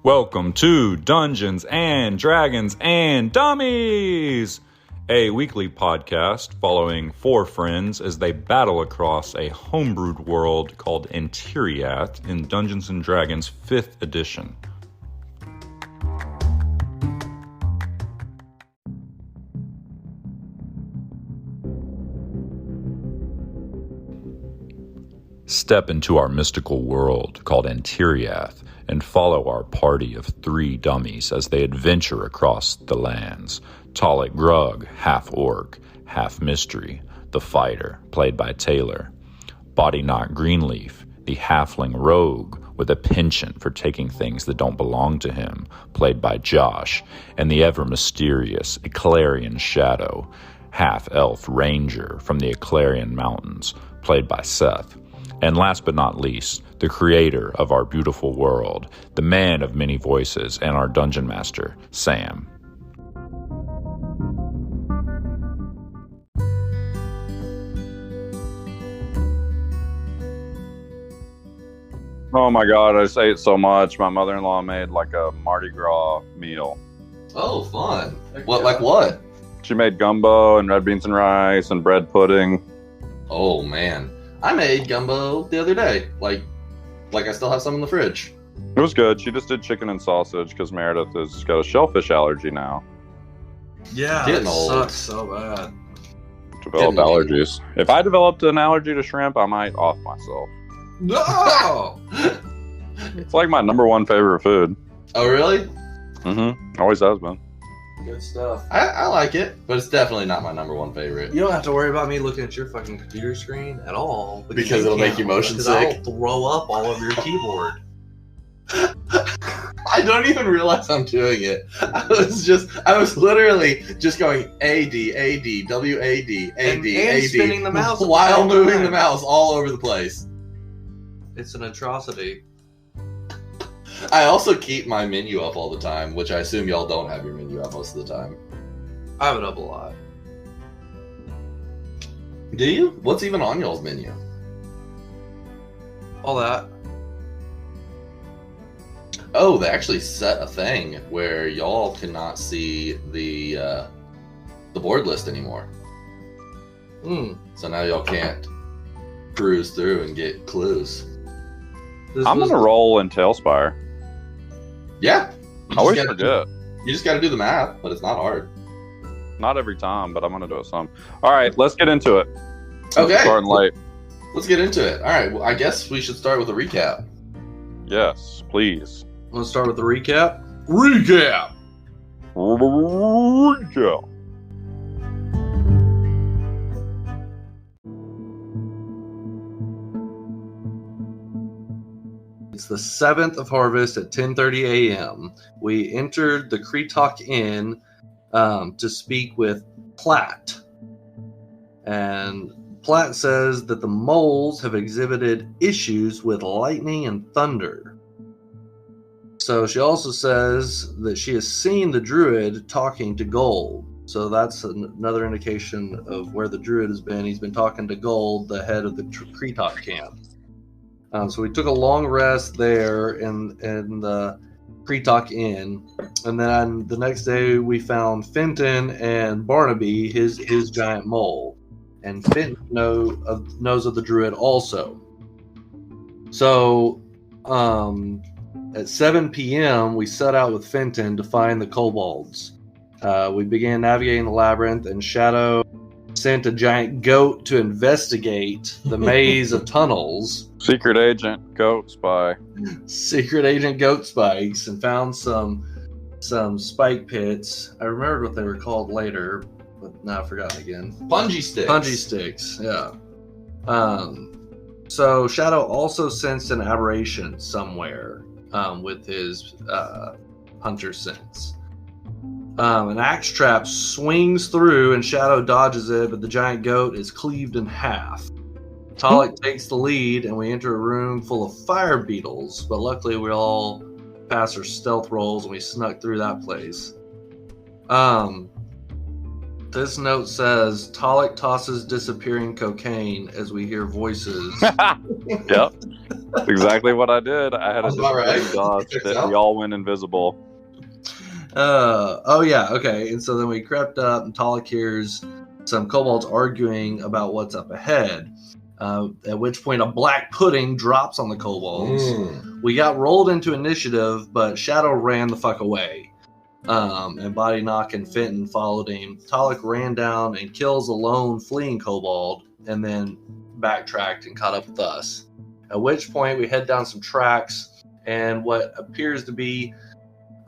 Welcome to Dungeons and Dragons and Dummies, a weekly podcast following four friends as they battle across a homebrewed world called Antiriath in Dungeons and Dragons 5th edition. Step into our mystical world called Antiriath and follow our party of three dummies as they adventure across the lands. Talik Grug, half-orc, half-mystery, the fighter, played by Taylor. Bodyknock Greenleaf, the halfling rogue with a penchant for taking things that don't belong to him, played by Josh. And the ever-mysterious Eclarian Shadow, half-elf ranger from the Eclarian Mountains, played by Seth. And last but not least, the creator of our beautiful world, the man of many voices, and our dungeon master, Sam. Oh my god, I just ate so much. My mother-in-law made like a Mardi Gras meal. Oh, fun. What? She made gumbo and red beans and rice and bread pudding. Oh, man. I made gumbo the other day. Like I still have some in the fridge. It was good. She just did chicken and sausage because Meredith has got a shellfish allergy now. Yeah, Getting it old. sucks so bad. Developed Getting old. allergies. If I developed an allergy to shrimp, I might off myself. No! It's like my number one favorite food. Oh, really? Mm-hmm. Always has been. Good stuff. I like it, but it's definitely not my number one favorite. You don't have to worry about me looking at your fucking computer screen at all. Because it'll make you motion because sick? I'll throw up all over your keyboard. I don't even realize I'm doing it. I was literally just going AD, AD, WAD, AD, And AD, spinning the mouse at the while same moving time. the mouse all over the place. It's an atrocity. I also keep my menu up all the time, which I assume y'all don't have your menu up most of the time. I have it up a lot. Do you? What's even on y'all's menu? All that. Oh, they actually set a thing where y'all cannot see the board list anymore. So now y'all can't cruise through and get clues. I'm gonna roll in Tailspire. Yeah. I always forget. You just gotta do the math, but it's not hard. Not every time, but I'm gonna do it some. All right, let's get into it. Okay. Starting late. Let's get into it. All right. Well, I guess we should start with a recap. Yes, please. Let's start with the recap. Recap! Recap. It's the 7th of Harvest at 10:30 a.m. We entered the Kreetok Inn to speak with Platt. And Platt says that the moles have exhibited issues with lightning and thunder. So she also says that she has seen the druid talking to Gold. So that's another indication of where the druid has been. He's been talking to Gold, the head of the Kreetok camp. So we took a long rest there in the Kreetok Inn, and then the next day we found Fenton and Barnaby, his giant mole, and Fenton knows of the druid also. So at 7 p.m. we set out with Fenton to find the kobolds. We began navigating the labyrinth, and Shadow sent a giant goat to investigate the maze of tunnels. Secret agent, goat spy. Secret agent goat spikes, and found some spike pits. I remembered what they were called later, but now I've forgotten again. Bungee sticks. Bungee sticks, yeah. So Shadow also sensed an aberration somewhere with his hunter sense. An axe trap swings through and Shadow dodges it, but the giant goat is cleaved in half. Talik takes the lead, and we enter a room full of fire beetles, but luckily we all passed our stealth rolls and we snuck through that place. This note says Talik tosses disappearing cocaine as we hear voices. Yep. That's exactly what I did. I had a That's about right. dust that we all went invisible. Oh yeah, okay. And so then we crept up, and Talik hears some kobolds arguing about what's up ahead. At which point, a black pudding drops on the kobolds. We got rolled into initiative, but Shadow ran the fuck away. And Body Knock and Fenton followed him. Talik ran down and kills a lone fleeing kobold, and then backtracked and caught up with us. At which point, we head down some tracks and what appears to be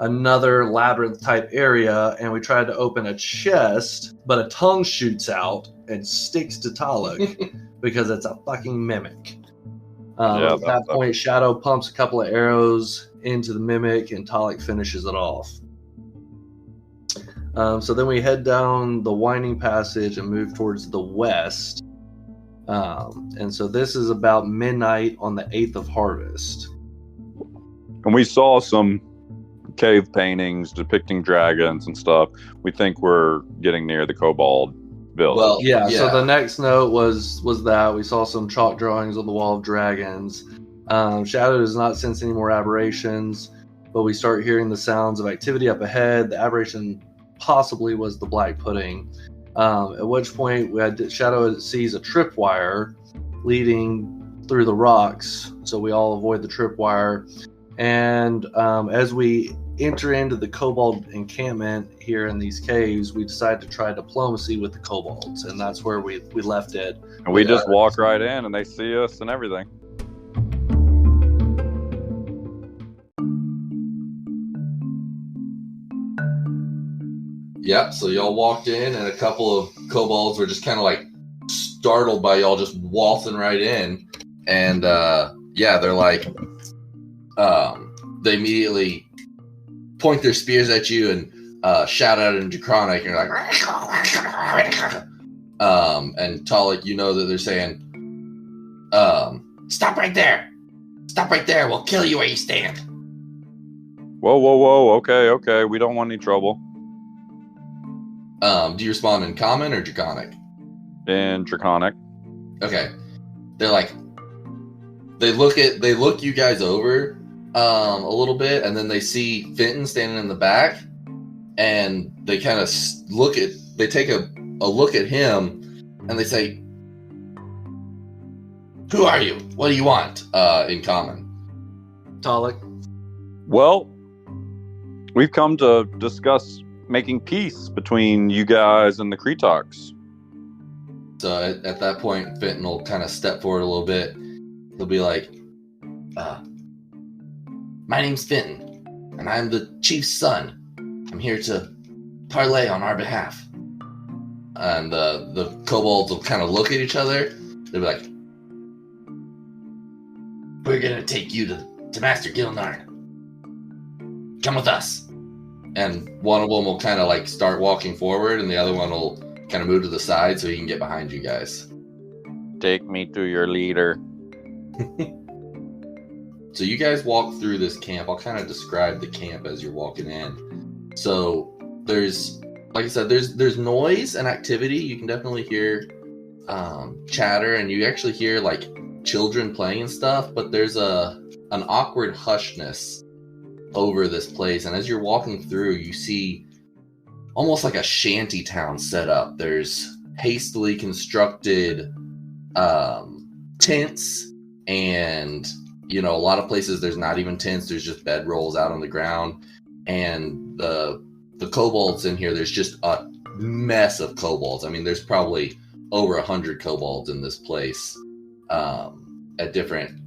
another labyrinth type area, and we tried to open a chest, but a tongue shoots out and sticks to Talik because it's a fucking mimic. At that point, Shadow pumps a couple of arrows into the mimic, and Talik finishes it off. So then we head down the winding passage and move towards the west. And so this is about midnight on the 8th of Harvest. And we saw some cave paintings depicting dragons and stuff. We think we're getting near the kobold village. Well, yeah, so the next note was that we saw some chalk drawings on the wall of dragons. Shadow does not sense any more aberrations, but we start hearing the sounds of activity up ahead. The aberration possibly was the black pudding. At which point Shadow sees a tripwire leading through the rocks, so we all avoid the tripwire. And as we enter into the kobold encampment here in these caves, we decide to try diplomacy with the kobolds, and that's where we left it. And we just walk right in, and they see us and everything. Yep, so y'all walked in, and a couple of kobolds were just kind of like startled by y'all just waltzing right in. And they're like, they immediately point their spears at you and shout out in Draconic, and you're like, and Talik, you know that they're saying, stop right there. Stop right there. We'll kill you where you stand. Whoa. Okay. We don't want any trouble. Do you respond in Common or Draconic? In Draconic. Okay. They're like, they look you guys over a little bit, and then they see Fenton standing in the back, and they kind of take a look at him, and they say, "Who are you? What do you want?" In Common. Talik. Well, we've come to discuss making peace between you guys and the Kretoks. So at that point, Fenton will kind of step forward a little bit. He'll be like, "My name's Fenton, and I'm the chief's son. I'm here to parlay on our behalf." And the kobolds will kind of look at each other. They'll be like, "We're gonna take you to Master Gilnard. Come with us." And one of them will kind of like start walking forward, and the other one will kind of move to the side so he can get behind you guys. Take me to your leader. So you guys walk through this camp. I'll kind of describe the camp as you're walking in. So there's, like I said, there's noise and activity. You can definitely hear chatter, and you actually hear like children playing and stuff, but there's an awkward hushness over this place. And as you're walking through, you see almost like a shanty town set up. There's hastily constructed tents, and a lot of places there's not even tents, there's just bedrolls out on the ground. And the kobolds in here, there's just a mess of kobolds. I mean, there's probably over 100 kobolds in this place at different,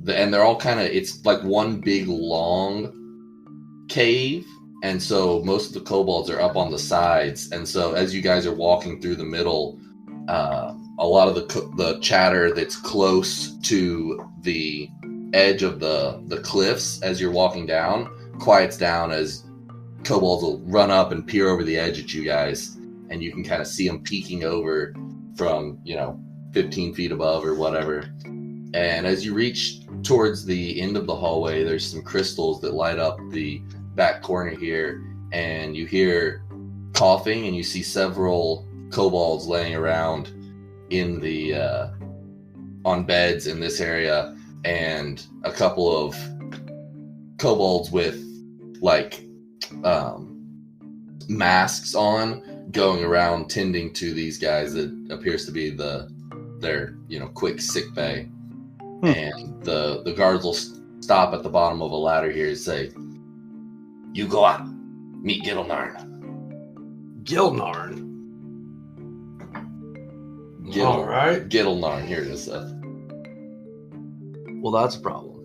and they're all kind of, it's like one big long cave, and so most of the kobolds are up on the sides. And so as you guys are walking through the middle, a lot of the chatter that's close to the edge of the cliffs as you're walking down quiets down, as kobolds will run up and peer over the edge at you guys, and you can kind of see them peeking over from 15 feet above or whatever. And as you reach towards the end of the hallway, there's some crystals that light up the back corner here, and you hear coughing, and you see several kobolds laying around in the on beds in this area, and a couple of kobolds with like masks on going around tending to these guys that appears to be their quick sick bay. And the guards will stop at the bottom of a ladder here and say, "You go out, meet Gilnarn." Gilnarn. All right. Gilnarn, here it is, Seth. Well, that's a problem.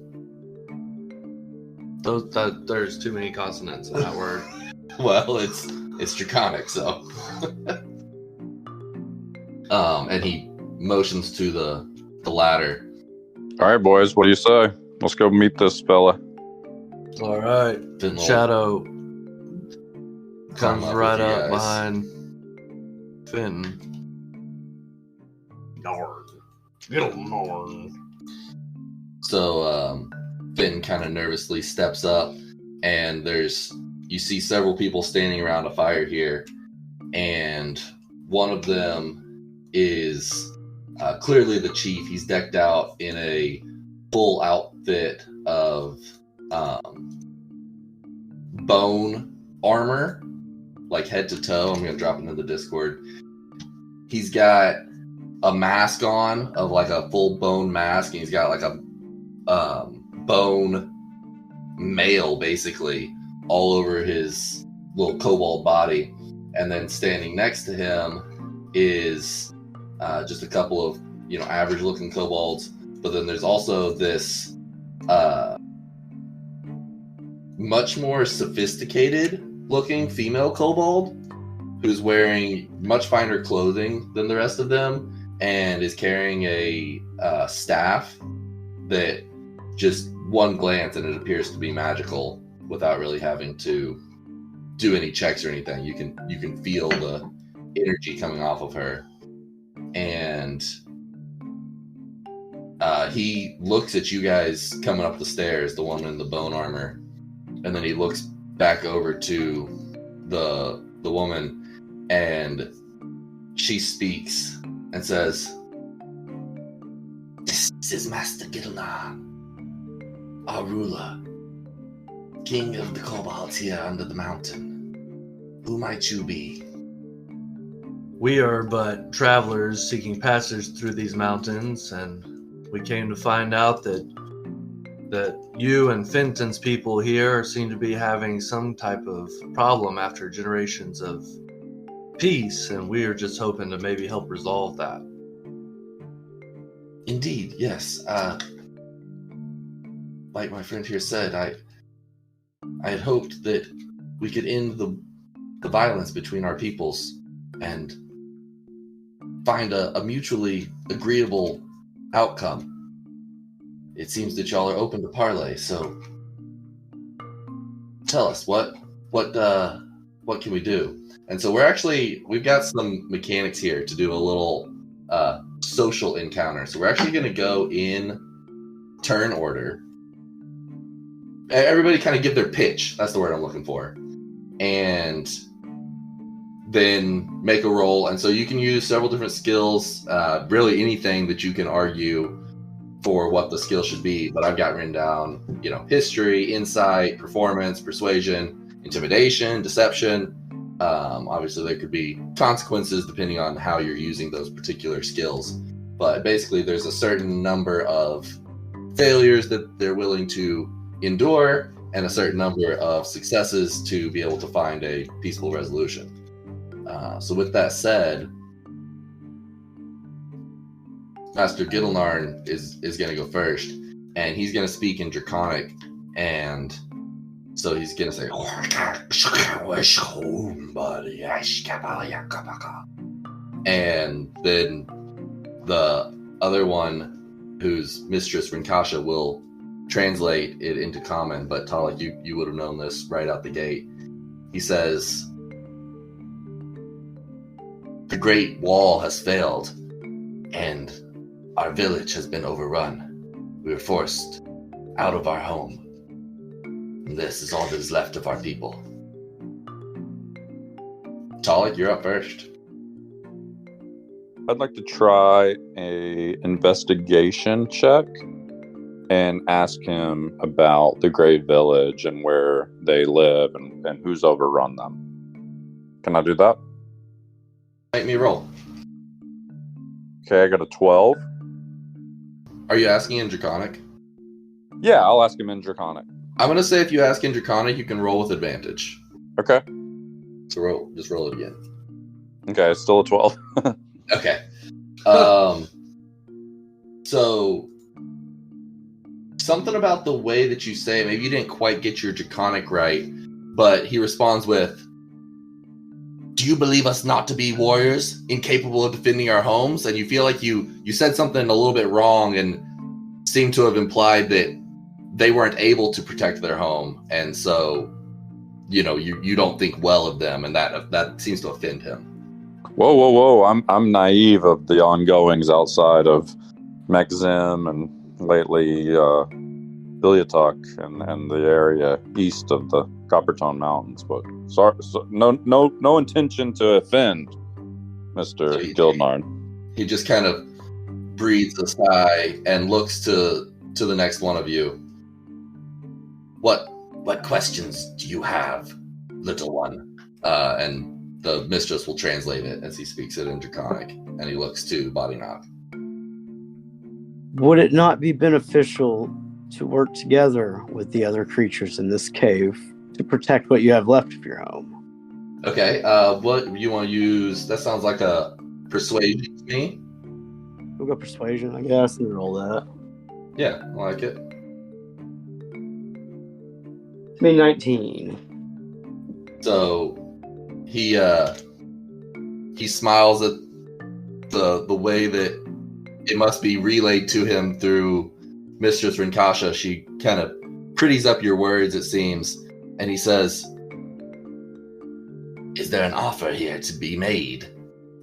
There's too many consonants in that word. Well, it's Draconic, so. And he motions to the ladder. All right, boys, what do you say? Let's go meet this fella. All right. Finn will Shadow climb comes up right with you up guys. behind Finn. Narn. Gilnarn. So Finn kind of nervously steps up, and you see several people standing around a fire here, and one of them is clearly the chief. He's decked out in a full outfit of bone armor, like head to toe. I'm going to drop it into the Discord. He's got a mask on of like a full bone mask, and he's got like a bone mail basically all over his little kobold body. And then standing next to him is just a couple of average looking kobolds, but then there's also this much more sophisticated looking female kobold who's wearing much finer clothing than the rest of them and is carrying a staff that just one glance and it appears to be magical without really having to do any checks or anything. You can feel the energy coming off of her. And he looks at you guys coming up the stairs, the one in the bone armor, and then he looks back over to the woman, and she speaks and says, "This is Master Gilnarn, our ruler, king of the kobolds here under the mountain. Who might you be?" We are but travelers seeking passage through these mountains, and we came to find out that you and Fenton's people here seem to be having some type of problem after generations of peace, and we are just hoping to maybe help resolve that. Indeed, yes. Like my friend here said, I had hoped that we could end the violence between our peoples and find a mutually agreeable outcome. It seems that y'all are open to parley, so tell us what can we do? And so we've got some mechanics here to do a little social encounter. So we're actually going to go in turn order. Everybody kind of give their pitch. That's the word I'm looking for. And then make a roll. And so you can use several different skills, really anything that you can argue for what the skill should be. But I've got written down, history, insight, performance, persuasion, intimidation, deception. Obviously, there could be consequences depending on how you're using those particular skills. But basically, there's a certain number of failures that they're willing to endure and a certain number of successes to be able to find a peaceful resolution. So with that said, Master Gilnarn is going to go first, and he's going to speak in Draconic, and so he's going to say, and then the other one, whose mistress Rinkasha, will translate it into common, but Talik, you would have known this right out the gate. He says, "The Great Wall has failed, and our village has been overrun. We were forced out of our home. And this is all that is left of our people. Talik, you're up first. I'd like to try a investigation check and ask him about the Gray Village and where they live and who's overrun them. Can I do that? Make me roll. Okay, I got a 12. Are you asking in Draconic? Yeah, I'll ask him in Draconic. I'm going to say if you ask in Draconic, you can roll with advantage. Okay. So just roll it again. Okay, it's still a 12. Okay. So something about the way that you say it, maybe you didn't quite get your Draconic right, but he responds with, "Do you believe us not to be warriors, incapable of defending our homes?" And you feel like you said something a little bit wrong and seem to have implied that they weren't able to protect their home, and so you don't think well of them, and that seems to offend him. Whoa! I'm naive of the ongoings outside of Mekzim and lately Bilyatuk and the area east of the Coppertone Mountains. But sorry, no intention to offend, Mr. Gildnard. He just kind of breathes a sigh and looks to the next one of you. What questions do you have, little one? And the mistress will translate it as he speaks it in Draconic, and he looks to Bodinock. Would it not be beneficial to work together with the other creatures in this cave to protect what you have left of your home? Okay, what you want to use? That sounds like a persuasion to me. We'll go persuasion, I guess, and roll that. Yeah, I like it. It's made 19. So he smiles at the way that it must be relayed to him through Mistress Rinkasha. She kind of pretties up your words, it seems, and he says, "Is there an offer here to be made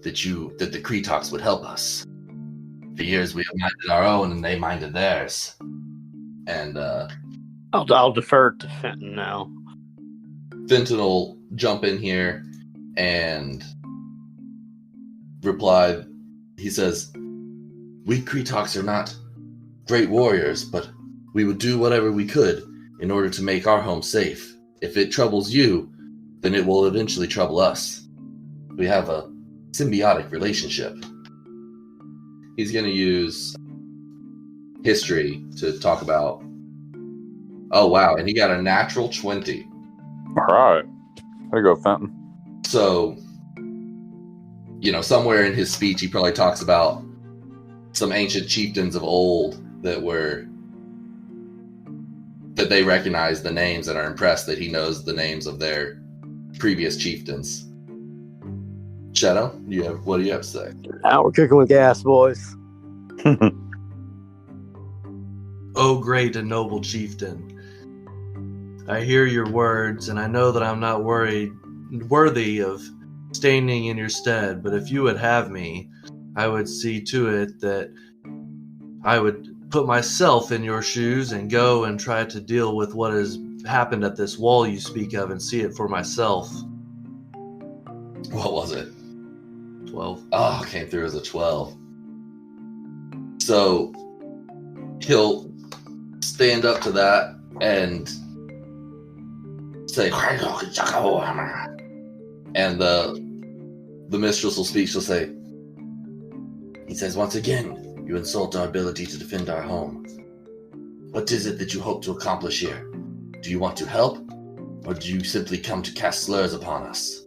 that the Kretoks would help us? For years we have minded our own, and they minded theirs." And I'll defer to Fenton now. Fenton will jump in here and reply. He says, "We Kretoks are not great warriors, but we would do whatever we could in order to make our home safe. If it troubles you, then it will eventually trouble us. We have a symbiotic relationship." He's going to use history to talk about. Oh, wow. And he got a natural 20. All right. There you go, Fenton. So, somewhere in his speech, he probably talks about some ancient chieftains of old that they recognize the names and are impressed that he knows the names of their previous chieftains. Shadow, what do you have to say? Now we're cooking with gas, boys. O great and noble chieftain, I hear your words, and I know that I'm not worthy of standing in your stead, but if you would have me, I would see to it that I would put myself in your shoes and go and try to deal with what has happened at this wall you speak of and see it for myself. What was it? 12. Oh, came through as a 12. So he'll stand up to that and say, and the mistress will speak. She'll say, he says, "Once again, you insult our ability to defend our home. What is it that you hope to accomplish here? Do you want to help, or do you simply come to cast slurs upon us?"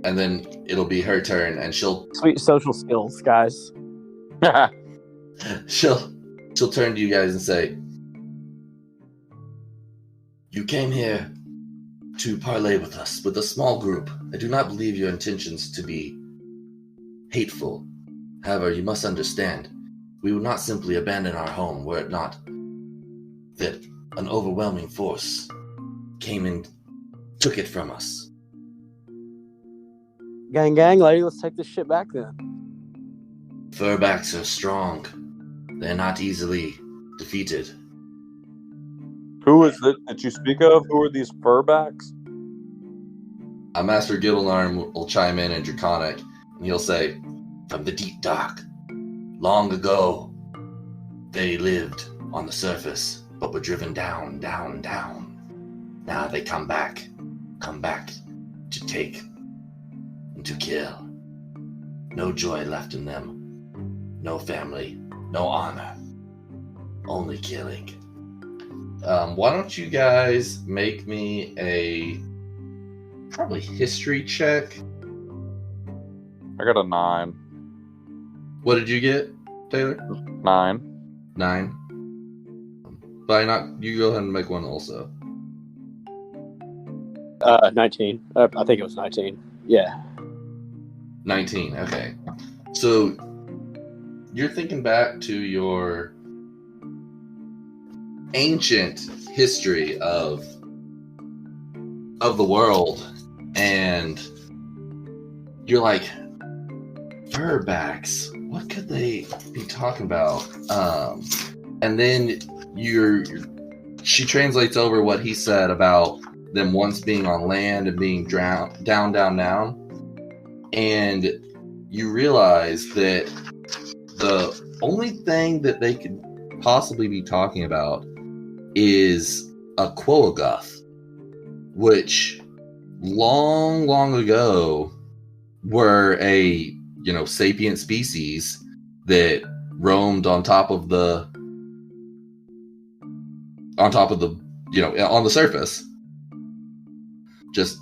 And then it'll be her turn, and she'll Sweet social skills, guys. she'll turn to you guys and say, "You came here to parley with us, with a small group. I do not believe your intentions to be hateful. However, you must understand, we would not simply abandon our home were it not that an overwhelming force came and took it from us. Gang, lady, let's take this shit back then." Furbacks are strong. They're not easily defeated." Who is it that you speak of? Who are these furbacks? Master Gildenarm will chime in Draconic, and he'll say, "From the deep dark, long ago, they lived on the surface, but were driven down, down, down. Now they come back to take and to kill. No joy left in them, no family, no honor, only killing." Why don't you guys make me a probably history check? I got a 9. What did you get, Taylor? 9. 9. By not, you go ahead and make one also. 19. I think it was 19. Yeah. 19. Okay. So you're thinking back to your ancient history of the world, and you're like, furbacks, what could they be talking about? And then she translates over what he said about them once being on land and being drowned down, and you realize that the only thing that they could possibly be talking about is a Quogoth, which long ago were a sapient species that roamed on the surface, just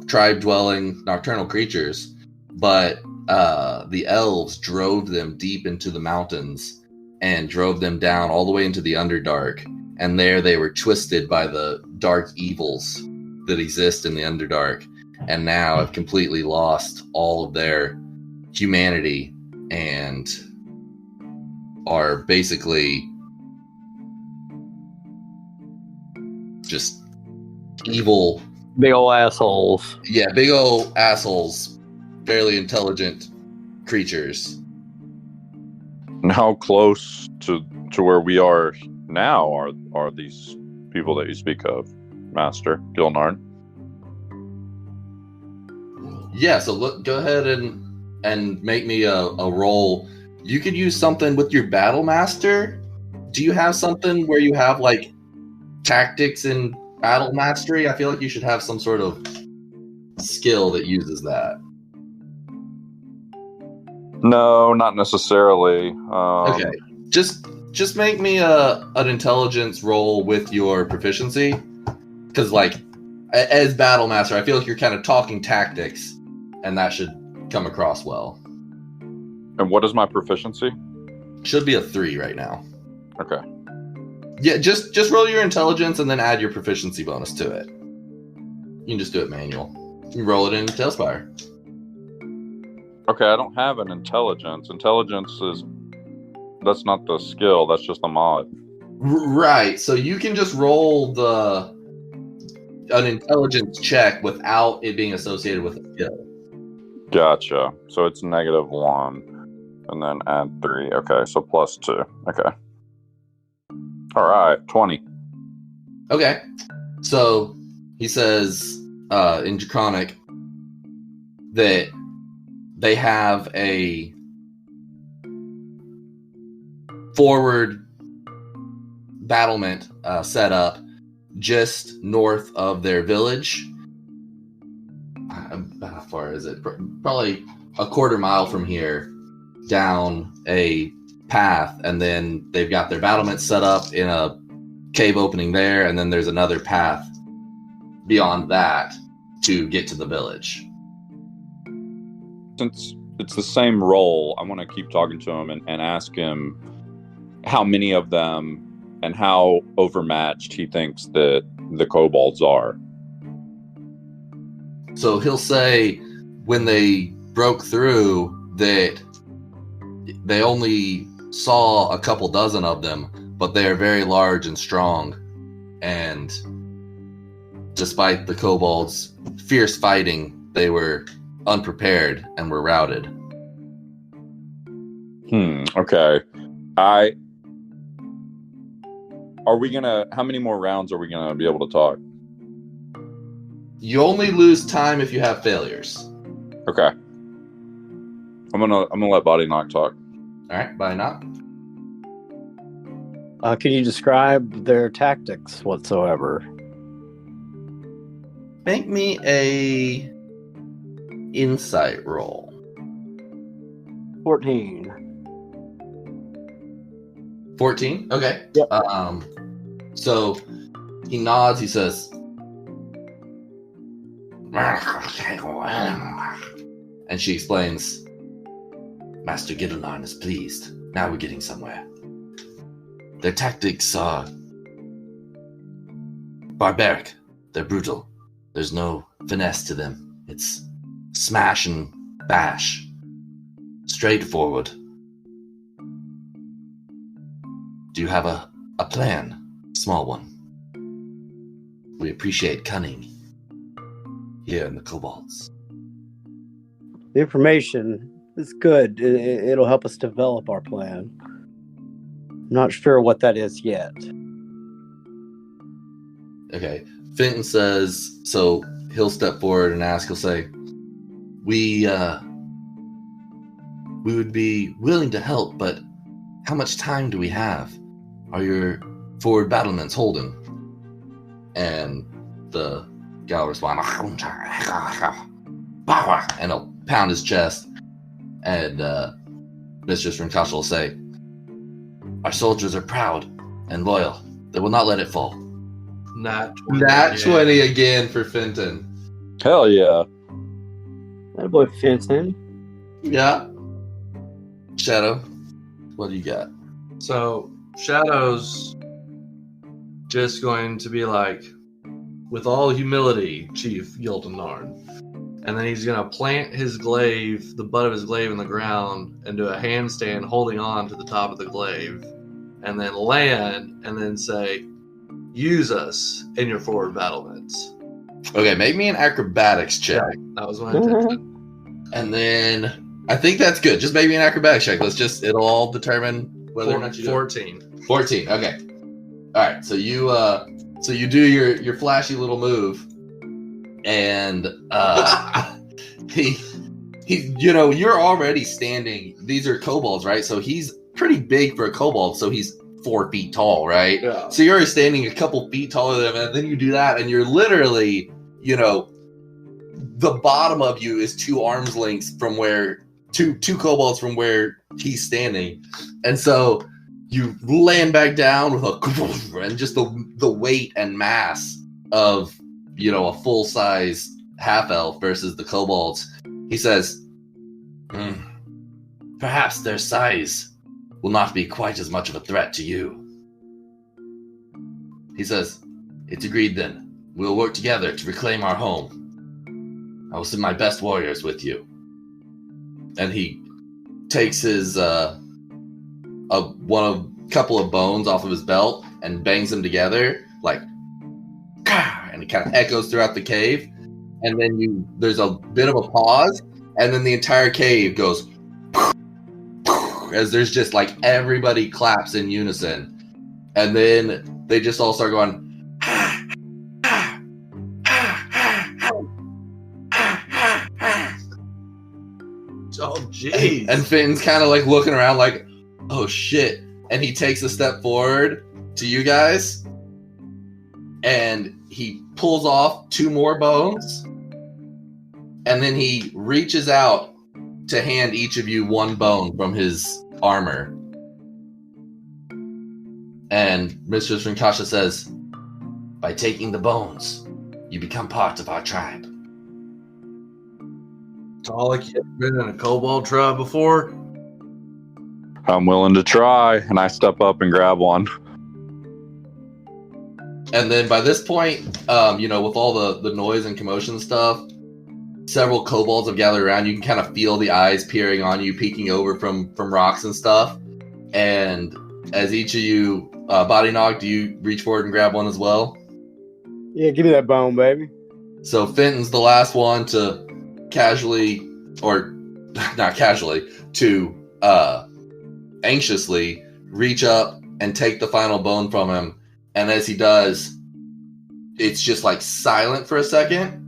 tribe dwelling nocturnal creatures. But the elves drove them deep into the mountains and drove them down all the way into the Underdark. And there they were twisted by the dark evils that exist in the Underdark, and now have completely lost all of their humanity and are basically just evil. Big old assholes. Yeah, big old assholes, fairly intelligent creatures. And how close to where we are now are these people that you speak of, Master Gildenarm? Yeah, so go ahead and make me a roll. You could use something with your battle master. Do you have something where you have like tactics and battle mastery? I feel like you should have some sort of skill that uses that. No, not necessarily. Okay, just make me an intelligence roll with your proficiency, because like as battle master, I feel like you're kind of talking tactics, and that should come across well. And what is my proficiency? Should be a 3 right now. Okay. Yeah, just roll your intelligence and then add your proficiency bonus to it. You can just do it manual. You can roll it in Tailspire. Okay, I don't have an intelligence. That's not the skill, that's just a mod. Right, so you can just roll an intelligence check without it being associated with a skill. Gotcha. So it's -1 and then add 3. Okay, so +2. Okay. All right, 20. Okay, so he says in Draconic that they have a forward battlement set up just north of their village. How far is it? Probably a quarter mile from here, down a path, and then they've got their battlement set up in a cave opening there, and then there's another path beyond that to get to the village. Since it's the same role, I want to keep talking to him and ask him how many of them and how overmatched he thinks that the kobolds are. So he'll say when they broke through that they only saw a couple dozen of them, but they are very large and strong, and despite the kobolds' fierce fighting, they were unprepared and were routed. Okay. How many more rounds are we gonna be able to talk? You only lose time if you have failures. Okay. I'm gonna let Body Knock talk. All right, by knock. Can you describe their tactics whatsoever? Make me a insight roll. 14. 14? Okay. Yep. So he nods, he says, and she explains, Master Giddelarn is pleased. Now we're getting somewhere. Their tactics are barbaric. They're brutal. There's no finesse to them. It's smash and bash. Straightforward. Do you have a plan? Small one. We appreciate cunning here in the Kobolds. The information is good. It'll help us develop our plan. I'm not sure what that is yet. Okay. Fenton says, so he'll step forward and ask, he'll say, we would be willing to help, but how much time do we have? Are your forward battlements holding? And the gal responds, and he'll pound his chest, and Mistress Rinkasha will say, our soldiers are proud and loyal. They will not let it fall. Nat 20 again for Fenton. Hell yeah. That boy Fenton. Yeah. Shadow, what do you got? So Shadow's just going to be like, with all humility, Chief Yildenarn. And then he's going to plant his glaive, the butt of his glaive in the ground, and do a handstand holding on to the top of the glaive. And then land, and then say, use us in your forward battlements. Okay, make me an acrobatics check. Yeah, that was my intention. And then I think that's good. Just make me an acrobatics check. It'll all determine whether or not you do it. 14. 14. Okay. All right. So you do your flashy little move, and he you're already standing. These are kobolds, right? So he's pretty big for a kobold. So he's 4 feet tall, right? Yeah. So you're already standing a couple feet taller than him, and then you do that, and you're literally, the bottom of you is 2 arms lengths from where two kobolds from where he's standing, and so you land back down with and just the weight and mass of a full size half elf versus the kobolds. He says, perhaps their size will not be quite as much of a threat to you. He says, it's agreed then. We'll work together to reclaim our home. I will send my best warriors with you. And he takes his couple of bones off of his belt and bangs them together like, and it kind of echoes throughout the cave. And then there's a bit of a pause, and then the entire cave goes as there's just like everybody claps in unison, and then they just all start going. Oh, jeez. And Finn's kind of like looking around like, oh shit. And he takes a step forward to you guys, and he pulls off 2 more bones, and then he reaches out to hand each of you 1 bone from his armor. And Mistress Rinkasha says, by taking the bones, you become part of our tribe. Talik, you ever been in a kobold tribe before? I'm willing to try, and I step up and grab one. And then by this point, with all the noise and commotion and stuff, several kobolds have gathered around. You can kind of feel the eyes peering on you, peeking over from rocks and stuff. And as each of you body knock, do you reach forward and grab one as well? Yeah, give me that bone, baby. So Fenton's the last one to casually, or not casually, to anxiously reach up and take the final bone from him. And as he does, it's just like silent for a second.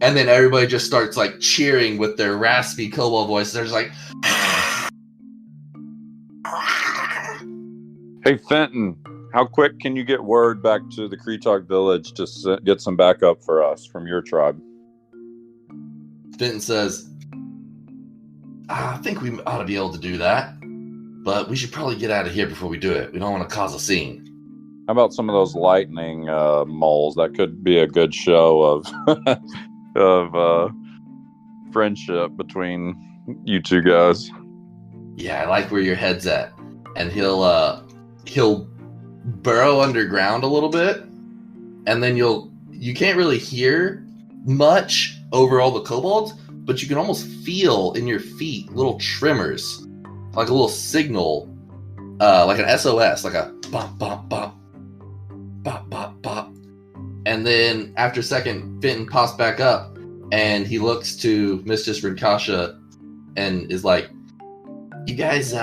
And then everybody just starts like cheering with their raspy kobold voice. They're just like, Hey, Fenton, how quick can you get word back to the Kreetalk village to get some backup for us from your tribe? Fenton says, I think we ought to be able to do that, but we should probably get out of here before we do it. We don't want to cause a scene. How about some of those lightning moles? That could be a good show of of friendship between you two guys. Yeah, I like where your head's at. And he'll burrow underground a little bit, and then you can't really hear much over all the kobolds, but you can almost feel in your feet little tremors, like a little signal, like an SOS, like a bop, bop, bop, bop, bop, bop. And then after a second, Fenton pops back up, and he looks to Mistress Rinkasha and is like, you guys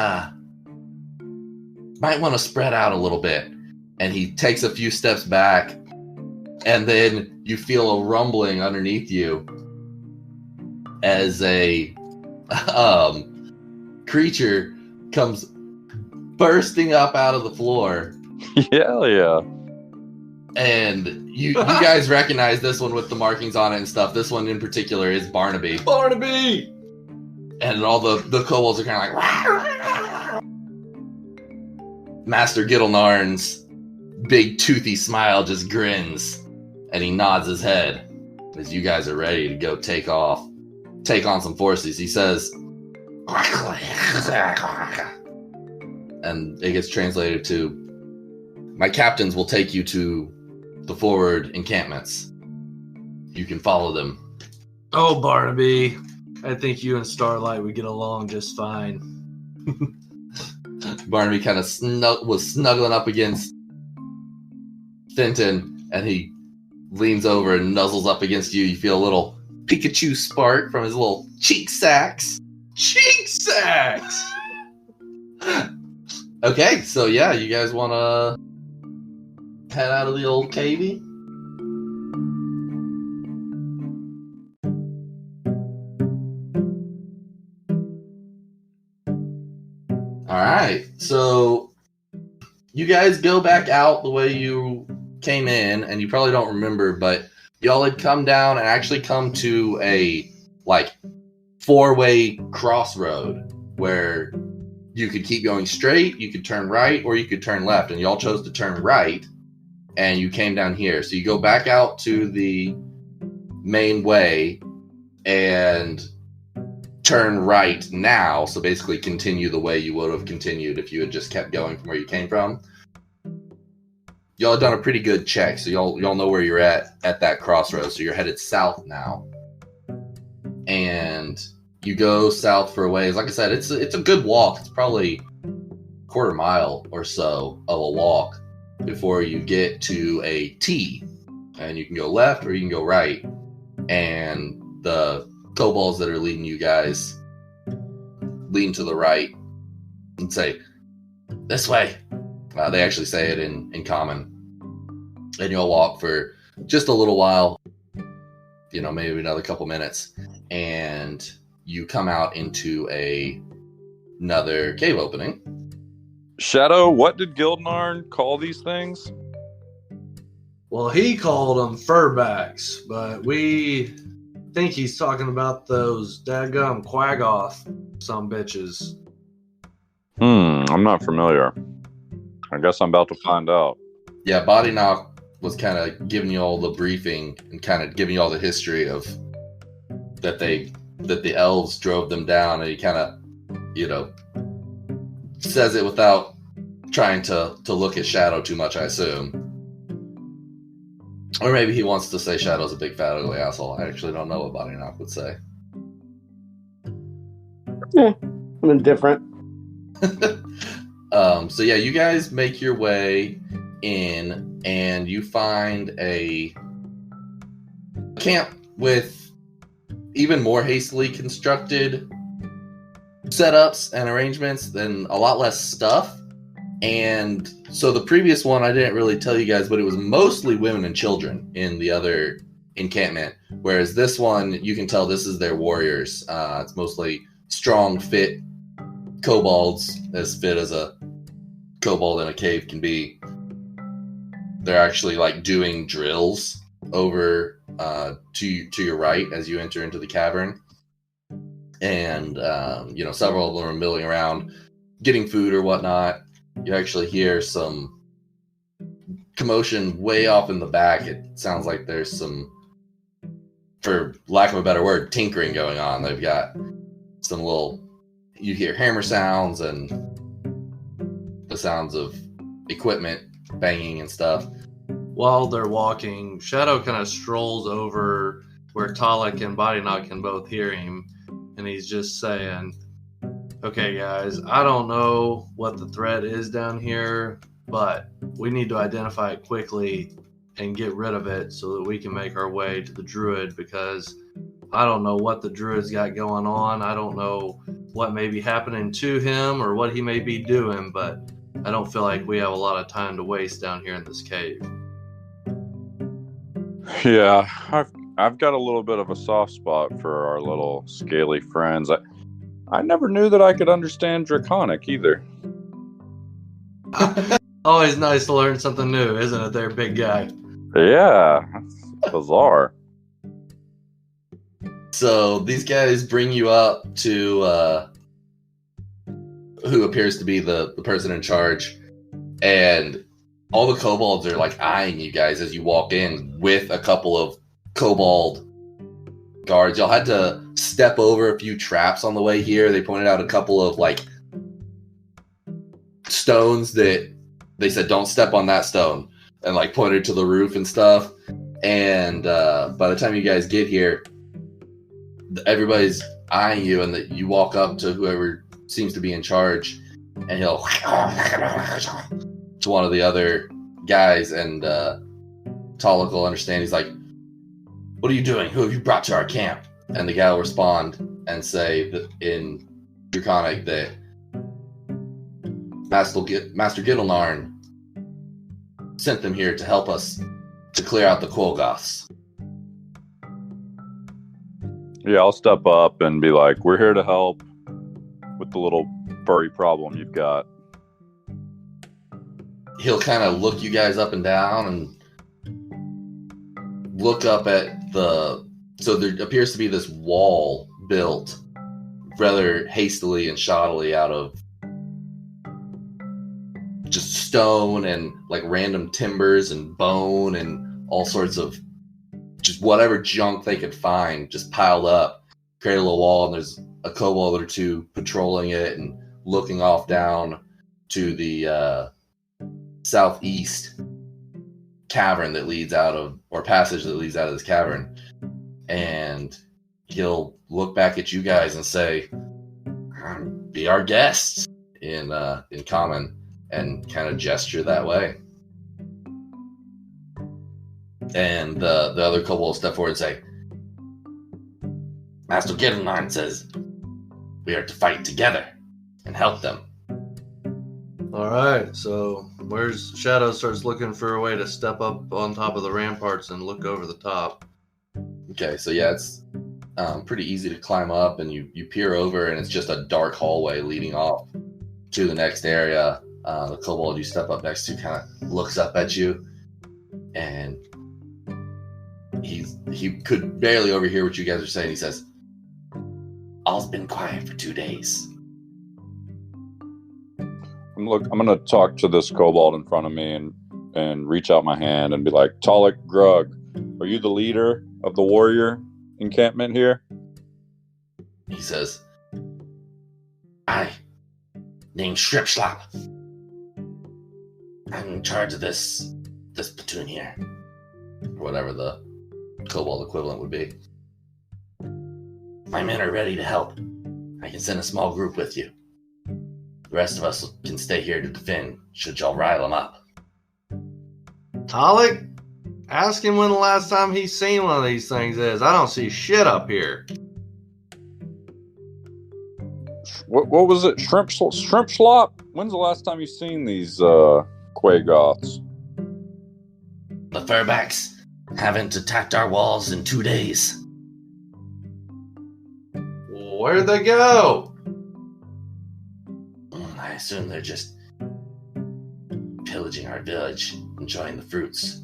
might want to spread out a little bit. And he takes a few steps back, and then you feel a rumbling underneath you as a creature comes bursting up out of the floor. Yeah. And you guys recognize this one with the markings on it and stuff. This one in particular is Barnaby. Barnaby! And all the kobolds are kind of like... Master Gittlenarn's big toothy smile just grins, and he nods his head as you guys are ready to go take on some forces. He says, and it gets translated to, my captains will take you to the forward encampments. You can follow them. Oh, Barnaby, I think you and Starlight would get along just fine. Barnaby kind of was snuggling up against Fenton, and he leans over and nuzzles up against you. You feel a little Pikachu spark from his little cheek sacks. Cheek sacks! Okay, so yeah, you guys want to head out of the old cavey? Alright, so you guys go back out the way you came in, and you probably don't remember, but y'all had come down and actually come to a, like, 4-way crossroad where you could keep going straight, you could turn right, or you could turn left, and y'all chose to turn right, and you came down here. So you go back out to the main way and turn right now, so basically continue the way you would have continued if you had just kept going from where you came from. Y'all have done a pretty good check, so y'all know where you're at that crossroads, so you're headed south now. And you go south for a ways. Like I said, it's a good walk. It's probably a quarter mile or so of a walk before you get to a T. And you can go left or you can go right. And the kobolds that are leading you guys lean to the right and say, this way. They actually say it in common. And you'll walk for just a little while, maybe another couple minutes, and you come out into another cave opening. Shadow, what did Gildnarn call these things? Well, he called them furbacks, but we think he's talking about those dadgum quaggoth some bitches. I'm not familiar. I guess I'm about to find out. Yeah, Body Knock was kind of giving you all the briefing and kind of giving you all the history of that the elves drove them down, and he kind of, says it without trying to look at Shadow too much, I assume. Or maybe he wants to say Shadow's a big fat ugly asshole. I actually don't know what Body Knock would say. Yeah, I'm indifferent. So yeah, you guys make your way in, and you find a camp with even more hastily constructed setups and arrangements than a lot less stuff. And so the previous one, I didn't really tell you guys, but it was mostly women and children in the other encampment. Whereas this one, you can tell this is their warriors. It's mostly strong, fit kobolds, as fit as a kobold in a cave can be. They're actually like doing drills over to your right as you enter into the cavern. And, several of them are milling around, getting food or whatnot. You actually hear some commotion way off in the back. It sounds like there's some, for lack of a better word, tinkering going on. They've got some you hear hammer sounds and the sounds of equipment banging and stuff. While they're walking, Shadow kind of strolls over where Talik and Bodyknock can both hear him, and he's just saying, okay, guys, I don't know what the threat is down here, but we need to identify it quickly and get rid of it so that we can make our way to the druid, because I don't know what the druid's got going on. I don't know what may be happening to him or what he may be doing, but I don't feel like we have a lot of time to waste down here in this cave. Yeah, I've got a little bit of a soft spot for our little scaly friends. I never knew that I could understand Draconic either. Always nice to learn something new, isn't it there, big guy? Yeah, that's bizarre. So these guys bring you up to who appears to be the person in charge, and all the kobolds are like eyeing you guys as you walk in with a couple of kobold guards. Y'all had to step over a few traps on the way here. They pointed out a couple of like stones that they said don't step on that stone, and like pointed to the roof and stuff. And by the time you guys get here, everybody's eyeing you, and that you walk up to whoever seems to be in charge, and he'll to one of the other guys, and Talik will understand. He's like, what are you doing? Who have you brought to our camp? And the guy will respond and say that in Draconic that Master Gittlenarn sent them here to help us to clear out the Quogoths. Yeah, I'll step up and be like, we're here to help with the little furry problem you've got. He'll kind of look you guys up and down and look up at so there appears to be this wall built rather hastily and shoddily out of just stone and like random timbers and bone and all sorts of just whatever junk they could find just piled up, create a little wall, and there's a kobold or two patrolling it and looking off down to the southeast cavern that leads out of, or passage that leads out of this cavern. And he'll look back at you guys and say, be our guests in common, and kind of gesture that way. And the other kobold will step forward and say, Master Gittlenarn says we are to fight together and help them. All right, so where's Shadow starts looking for a way to step up on top of the ramparts and look over the top. Okay, so yeah, it's pretty easy to climb up, and you peer over, and it's just a dark hallway leading off to the next area. The kobold you step up next to kind of looks up at you, and he could barely overhear what you guys are saying. He says, all's been quiet for 2 days. I'm going to talk to this kobold in front of me and reach out my hand and be like, Talik Grug, are you the leader of the warrior encampment here? He says, I, named Shripschlap. I'm in charge of this platoon here. Or whatever the kobold equivalent would be. My men are ready to help. I can send a small group with you. The rest of us can stay here to defend, should y'all rile them up. Talik, ask him when the last time he's seen one of these things is. I don't see shit up here. What was it? Shrimp slop? When's the last time you've seen these Quagoths? The furbacks, haven't attacked our walls in 2 days. Where'd they go? I assume they're just pillaging our village, enjoying the fruits.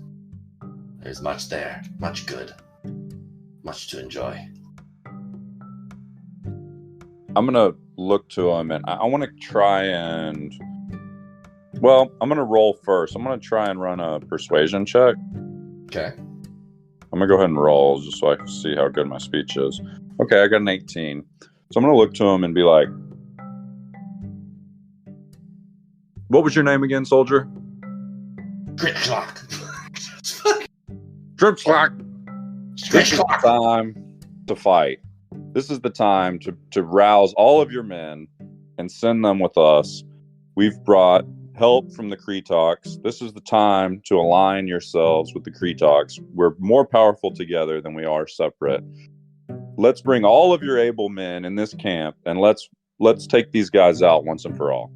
There's much there, much good, much to enjoy. I'm gonna look to him, and I want to try and. Well, I'm gonna roll first. I'm gonna try and run a persuasion check. Okay. I'm gonna go ahead and roll just so I can see how good my speech is. Okay, I got an 18. So I'm gonna look to him and be like, "What was your name again, soldier?" Grit clock. Drip Slack. Grit This is the clock. time to fight. This is the time to rouse all of your men and send them with us. We've brought help from the Kretoks. This is the time to align yourselves with the Kretoks. We're more powerful together than we are separate. Let's bring all of your able men in this camp, and let's take these guys out once and for all.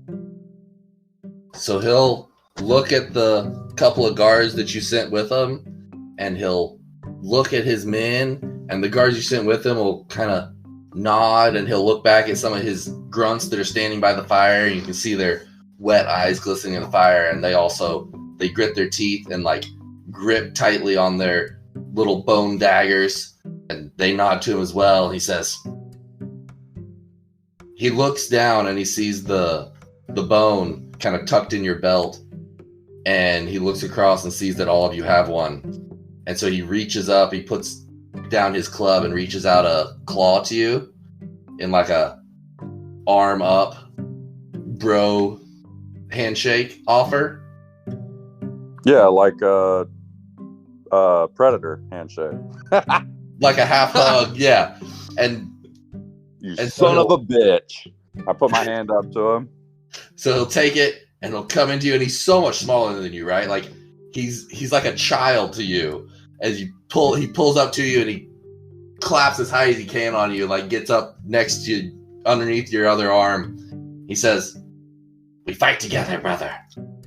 So he'll look at the couple of guards that you sent with him, and he'll look at his men, and the guards you sent with him will kind of nod, and he'll look back at some of his grunts that are standing by the fire, and you can see their wet eyes glistening in the fire, and they grit their teeth and like grip tightly on their little bone daggers, and they nod to him as well. And he says, he looks down and he sees the bone kind of tucked in your belt, and he looks across and sees that all of you have one. And so he reaches up, he puts down his club and reaches out a claw to you in like a arm up bro handshake offer. Yeah, like a predator handshake. Like a half hug, yeah. And You And so son of a bitch. I put my hand up to him. so he'll take it and he'll come into you, and he's so much smaller than you, right? Like he's like a child to you. As he pulls up to you and he claps as high as he can on you, like gets up next to you, underneath your other arm. He says, "We fight together, brother."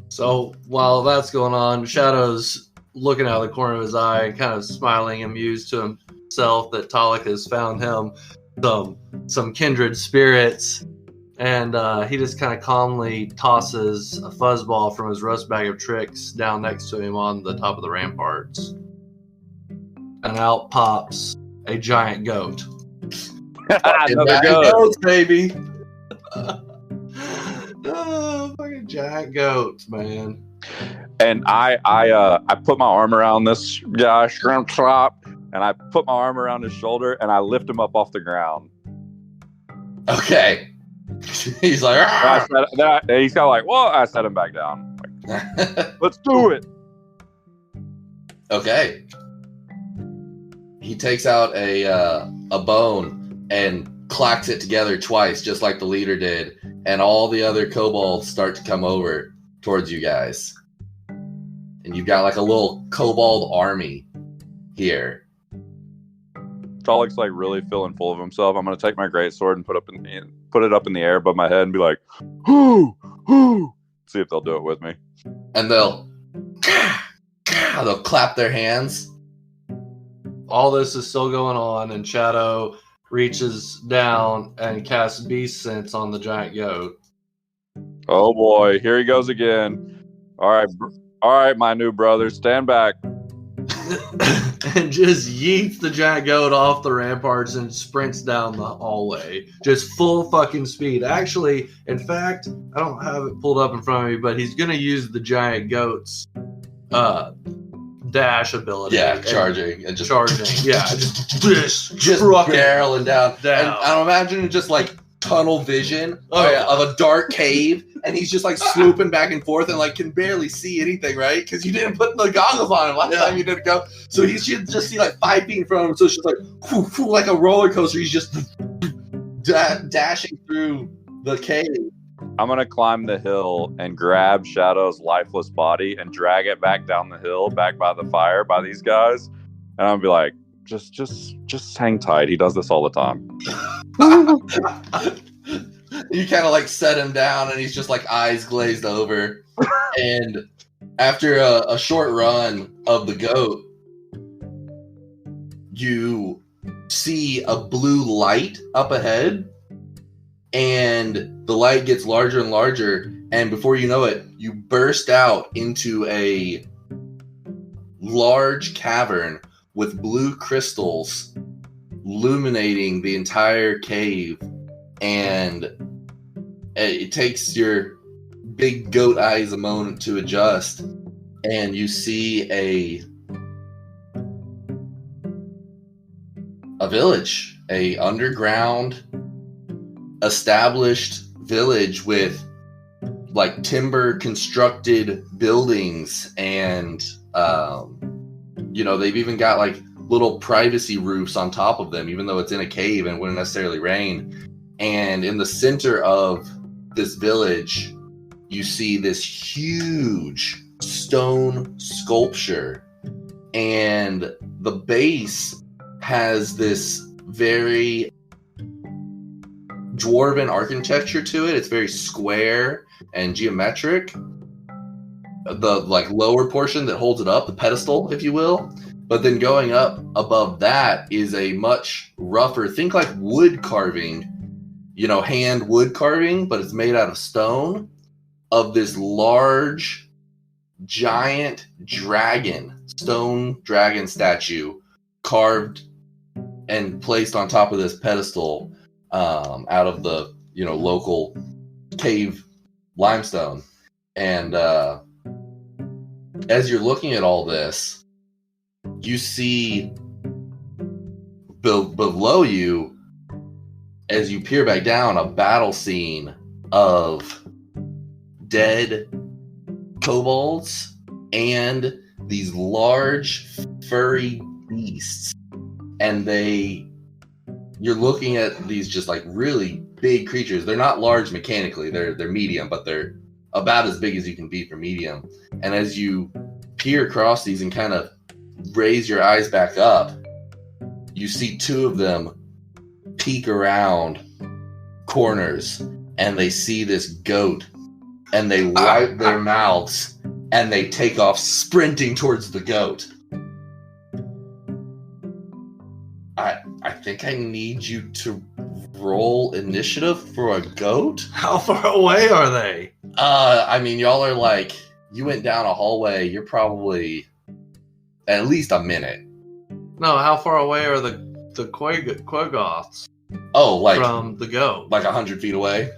So while that's going on, Shadow's looking out of the corner of his eye, kind of smiling, amused to himself that Talik has found him some kindred spirits, and he just kind of calmly tosses a fuzzball from his rust bag of tricks down next to him on the top of the ramparts, and out pops a giant goat. Another Giant goat. goats, baby. Oh, fucking giant goats, man. And I put my arm around this guy, Shrimp Chop, and I put my arm around his shoulder and I lift him up off the ground. Okay. He's like, And he's kind of like, "Well," I set him back down. Like, let's do it. okay. He takes out a bone and clacks it together twice, just like the leader did, and all the other kobolds start to come over towards you guys. And you've got like a little kobold army here. Talik's like really feeling full of himself. I'm gonna take my greatsword and put it up in the air above my head and be like, "Whoo, whoo!" See if they'll do it with me. And they'll clap their hands. All this is still going on, and Shadow reaches down and casts Beast Sense on the giant goat. Oh boy, here he goes again. All right, my new brother, stand back. And just yeets the giant goat off the ramparts and sprints down the hallway. Just full fucking speed. Actually, in fact, I don't have it pulled up in front of me, but he's going to use the giant goat's dash ability. Yeah, and charging and just charging. Yeah, just truck barreling down. Down. And I'm imagining just like tunnel vision Oh, yeah. of a dark cave, and he's just like swooping back and forth and like can barely see anything, right? Because you didn't put the goggles on him last time you didn't go. So he should just see like 5 feet in front of him. So it's just like whoo, whoo, like a roller coaster. He's just dashing through the cave. I'm gonna climb the hill and grab Shadow's lifeless body and drag it back down the hill, back by the fire, by these guys, and I'll be like, just hang tight. He does this all the time. You kind of like set him down, and he's just like eyes glazed over. And after a short run of the goat, you see a blue light up ahead, and the light gets larger and larger, and before you know it, you burst out into a large cavern with blue crystals illuminating the entire cave, and it takes your big goat eyes a moment to adjust, and you see a village, a underground established village with like timber constructed buildings, and they've even got like little privacy roofs on top of them, even though it's in a cave and wouldn't necessarily rain. And in the center of this village, you see this huge stone sculpture, and the base has this very dwarven architecture to it. It's very square and geometric. The like lower portion that holds it up, the pedestal, if you will. But then going up above that is a much rougher, think like wood carving, hand wood carving, but it's made out of stone, of this large, giant stone dragon statue carved and placed on top of this pedestal out of the local cave limestone. And as you're looking at all this, you see below you, as you peer back down, a battle scene of dead kobolds and these large furry beasts. And you're looking at these just like really big creatures. They're not large mechanically, they're medium, but they're about as big as you can be for medium. And as you peer across these and kind of raise your eyes back up, you see two of them peek around corners, and they see this goat, and they wipe their mouths, and they take off sprinting towards the goat. I think I need you to roll initiative for a goat. How far away are they? Y'all are like, you went down a hallway. You're probably at least a minute. No, how far away are the Quogoths? Oh, like from the goat, like 100 feet away.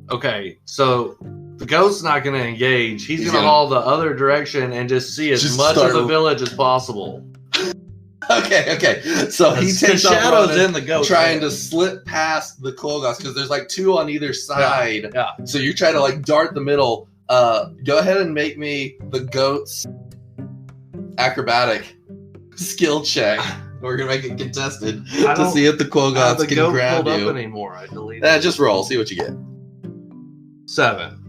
Okay, so the goat's not going to engage. He's going to haul the other direction and just see as much of the village as possible. Okay. So he takes shadows in the goat, trying to slip past the Quogoths because there's like two on either side. Yeah. So you try to like dart the middle. Go ahead and make me the goat's acrobatic skill check. We're gonna make it contested to see if the Quogoths can grab you. Up anymore. I deleted. Just roll. See what you get. 7.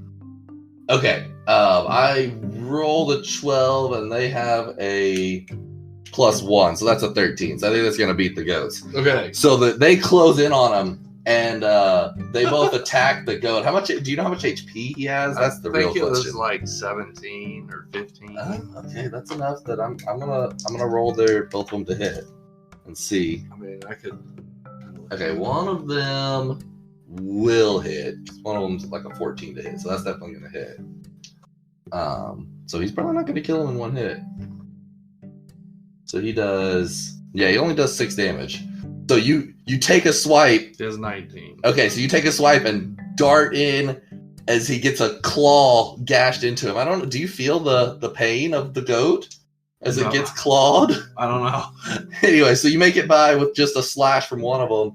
Okay. I rolled a 12, and they have a +1, so that's a 13. So I think that's gonna beat the goats. Okay. So they close in on him, and they both attack the goat. Do you know how much HP he has? That's the real question. I think it was like 17 or 15. Okay, that's enough. That I'm gonna roll both of them to hit and see. I mean, I could. Okay, one of them will hit. One of them's like a 14 to hit, so that's definitely gonna hit. So he's probably not gonna kill him in one hit. So he does. Yeah, he only does 6 damage. So you take a swipe. He has 19. Okay, so you take a swipe and dart in as he gets a claw gashed into him. I don't know. Do you feel the pain of the goat as it gets clawed? I don't know. Anyway, so you make it by with just a slash from one of them,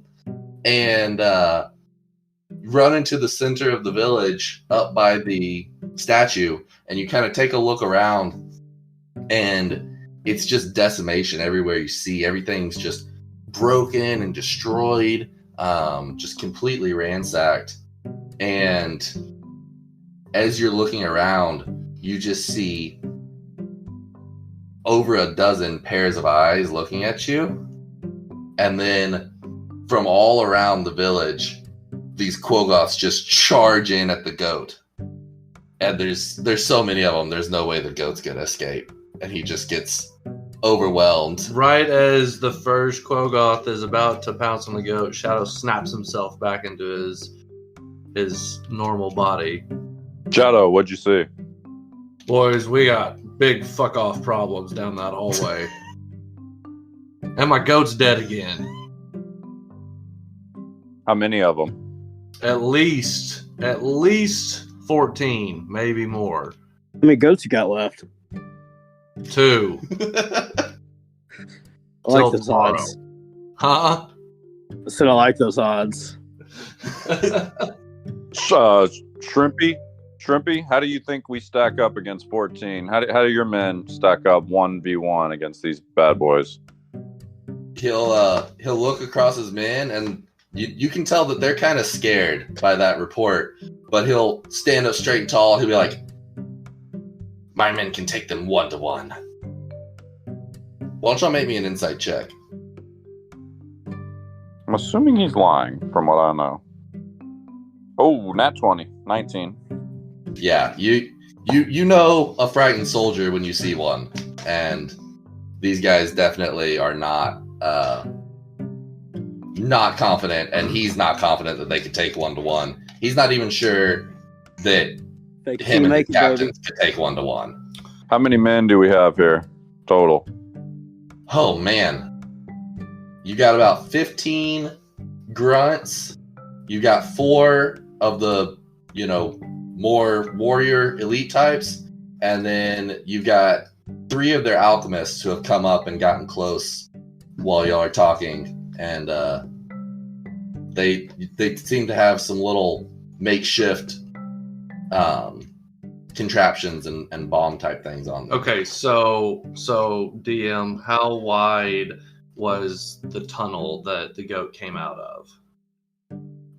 and run into the center of the village up by the statue, and you kind of take a look around, and it's just decimation everywhere you see. Everything's just broken and destroyed, just completely ransacked. And as you're looking around, you just see over a dozen pairs of eyes looking at you. And then from all around the village, these Quogoths just charge in at the goat. And there's so many of them, there's no way the goat's gonna escape. And he just gets overwhelmed. Right as the first Quogoth is about to pounce on the goat, Shadow snaps himself back into his normal body. Shadow, what'd you see? Boys, we got big fuck off problems down that hallway. And my goat's dead again. How many of them? At least 14, maybe more. How many goats you got left? 2. I Till like those tomorrow. odds. Huh? I said I like those odds. Shrimpy, how do you think we stack up against 14? How do your men stack up 1v1 against these bad boys? He'll look across his men, and you can tell that they're kind of scared by that report. But he'll stand up straight and tall. He'll be like, "My men can take them 1-to-1." Why don't y'all make me an insight check? I'm assuming he's lying from what I know. Oh, nat 20, 19. Yeah, you know a frightened soldier when you see one, and these guys definitely are not confident, and he's not confident that they could take 1-to-1. He's not even sure that Fake him and the make it, captains could take 1-to-1. How many men do we have here total? Oh man, you got about 15 grunts. You got 4 of the more warrior elite types, and then you've got 3 of their alchemists who have come up and gotten close while y'all are talking, and they seem to have some little makeshift contraptions and bomb type things on them. Okay, so DM, how wide was the tunnel that the goat came out of?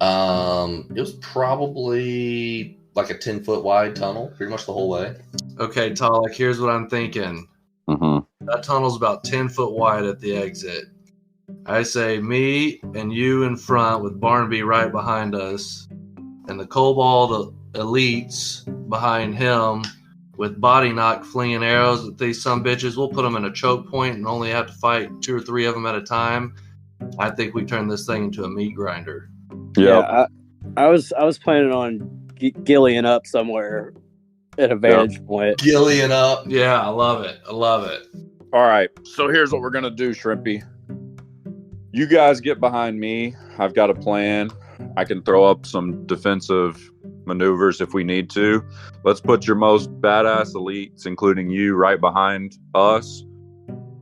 It was probably like a 10-foot wide tunnel, pretty much the whole way. Okay, Talik, here's what I'm thinking. Mm-hmm. That tunnel's about 10 foot wide at the exit. I say me and you in front with Barnaby right behind us, and the Kobold elites behind him with Body Knock flinging arrows at these some bitches. We'll put them in a choke point and only have to fight 2 or 3 of them at a time. I think we turn this thing into a meat grinder. Yeah. I was planning on gillying up somewhere at a vantage point. Gillian up. Yeah, I love it. All right. So here's what we're going to do, Shrimpy. You guys get behind me. I've got a plan. I can throw up some defensive maneuvers if we need to. Let's put your most badass elites, including you, right behind us.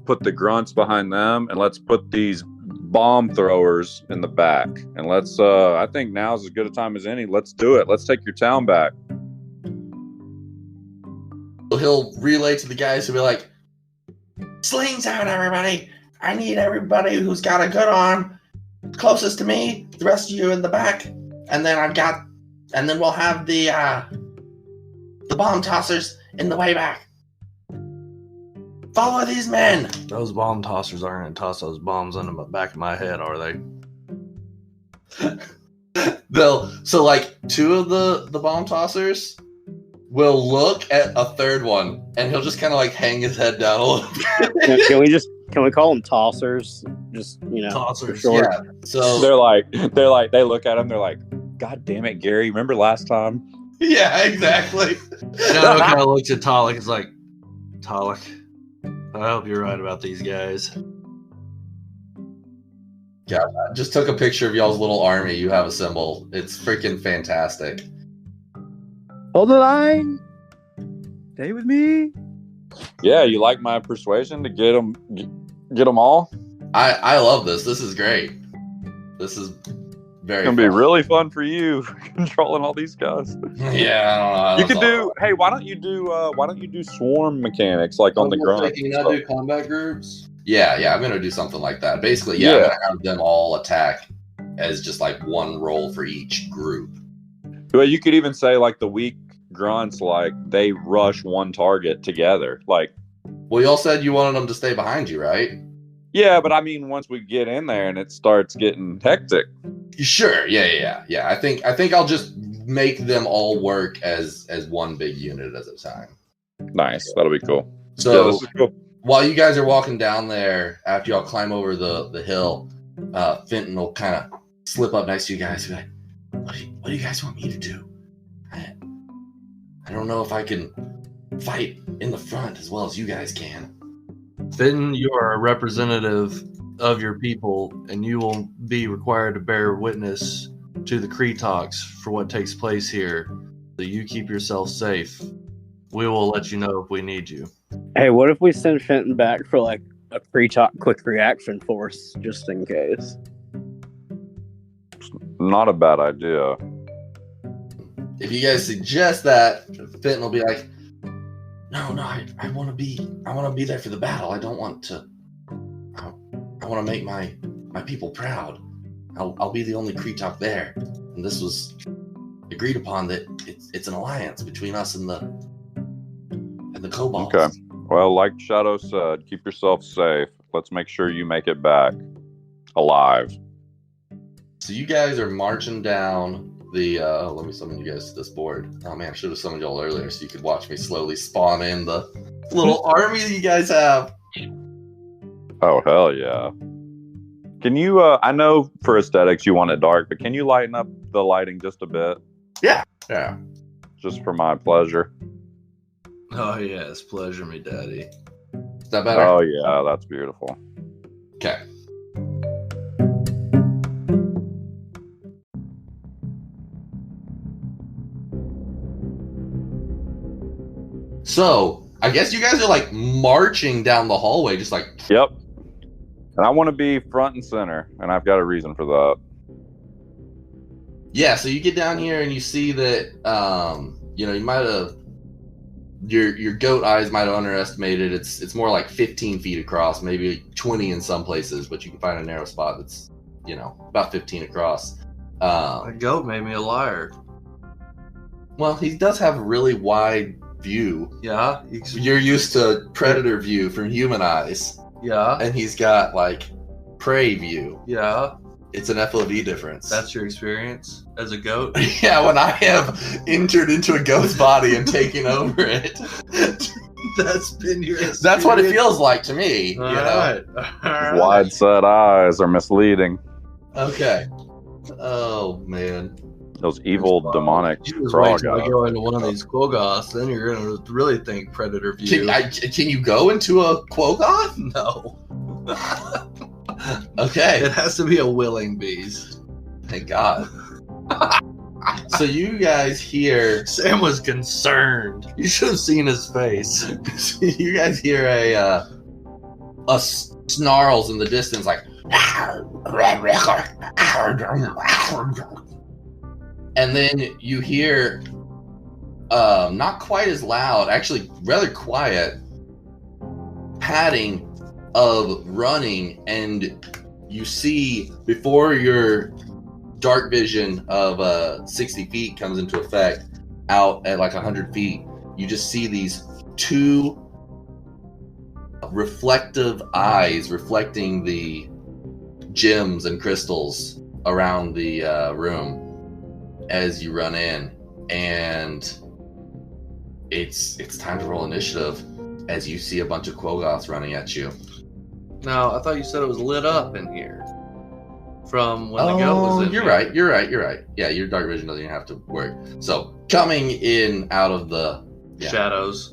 Put the grunts behind them, and let's put these bomb throwers in the back. And let's, I think now's as good a time as any. Let's do it. Let's take your town back. He'll relay to the guys who'll be like, "Slings out, everybody. I need everybody who's got a good arm closest to me. The rest of you in the back. And then we'll have the bomb tossers in the way back. Follow these men." Those bomb tossers aren't going to toss those bombs in the back of my head, are they? So like 2 of the bomb tossers will look at a 3rd one, and he'll just kind of like hang his head down a little bit. Can we call them tossers? Just, Tossers. for short. Yeah. So They look at him. They're like, "God damn it, Gary. Remember last time?" yeah, exactly. Shadow kind of looks at Talik. It's like, Talik, I hope you're right about these guys. I just took a picture of y'all's little army you have assembled. It's freaking fantastic. Hold the line. Stay with me. Yeah, you like my persuasion to get them all? I love this. This is great. This is very It's gonna be fun. really fun for you controlling all these guys. Yeah, I don't know. You could do. Hey, why don't you do swarm mechanics like on the ground? Can you not do combat groups? Yeah, I'm gonna do something like that. Basically, I'm Yeah. gonna have them all attack as just like one roll for each group. Well, you could even say like the weak grunts, like they rush one target together. Like, Well, y'all said you wanted them to stay behind you, right? yeah, but I mean, once we get in there and it starts getting hectic. Sure. Yeah. I think I'll just make them all work as one big unit at a time. Nice, that'll be cool. So this is cool. while you guys are walking down there, after y'all climb over the hill, Fenton will kind of slip up next to you guys and be like, what do you guys want me to do? I don't know if I can fight in the front as well as you guys can. Fenton, you are a representative of your people, and you will be required to bear witness to the Kree talks for what takes place here. So you keep yourself safe. We will let you know if we need you. Hey, what if we send Fenton back for like a pre-talk quick reaction force, just in case? Not a bad idea. If you guys suggest that, Fenton will be like, no, I want to be there for the battle. I don't want to. I want to make my people proud. I'll be the only Kree talk there, and this was agreed upon that it's an alliance between us and the Kobolds. Okay. Well, like Shadow said, keep yourself safe. Let's make sure you make it back alive. So you guys are marching down the. Let me summon you guys to this board. Oh man, I should have summoned y'all earlier so you could watch me slowly spawn in the little army that you guys have. Oh, hell yeah. Can you, I know for aesthetics you want it dark, but can you lighten up the lighting just a bit? Yeah. Just for my pleasure. Oh, yes. Pleasure me, Daddy. Is that better? Oh, yeah, that's beautiful. Okay. So, I guess you guys are like marching down the hallway, just like. Yep. And I want to be front and center, and I've got a reason for that. Yeah, so you get down here and you see that, you might have. Your goat eyes might have underestimated. It's more like 15 feet across, maybe 20 in some places, but you can find a narrow spot that's, about 15 across. A goat made me a liar. Well, he does have a really wide view. Yeah. You're used to predator view from human eyes. Yeah. And he's got, like, prey view. Yeah. It's an FOV difference. That's your experience as a goat? Yeah, when I have entered into a goat's body and taken over it. That's been your experience. That's what it feels like to me. All right. Wide set eyes are misleading. Okay. Oh, man. Those evil demonic You just frog wait till I eyes. go into one of these Quogoths, then you're going to really think predator view. Can you go into a Quogoth? No. Okay. It has to be a willing beast. Thank God. So you guys hear... Sam was concerned. You should have seen his face. You guys hear a snarls in the distance, like... And then you hear, not quite as loud, actually rather quiet, padding of running, and you see, before your dark vision of 60 feet comes into effect, out at like 100 feet, you just see these two reflective eyes reflecting the gems and crystals around the room as you run in, and it's time to roll initiative as you see a bunch of Quogoths running at you. Now, I thought you said it was lit up in here from when the goat was in You're here. right. Yeah, your dark vision doesn't even have to work. So coming in out of the Shadows.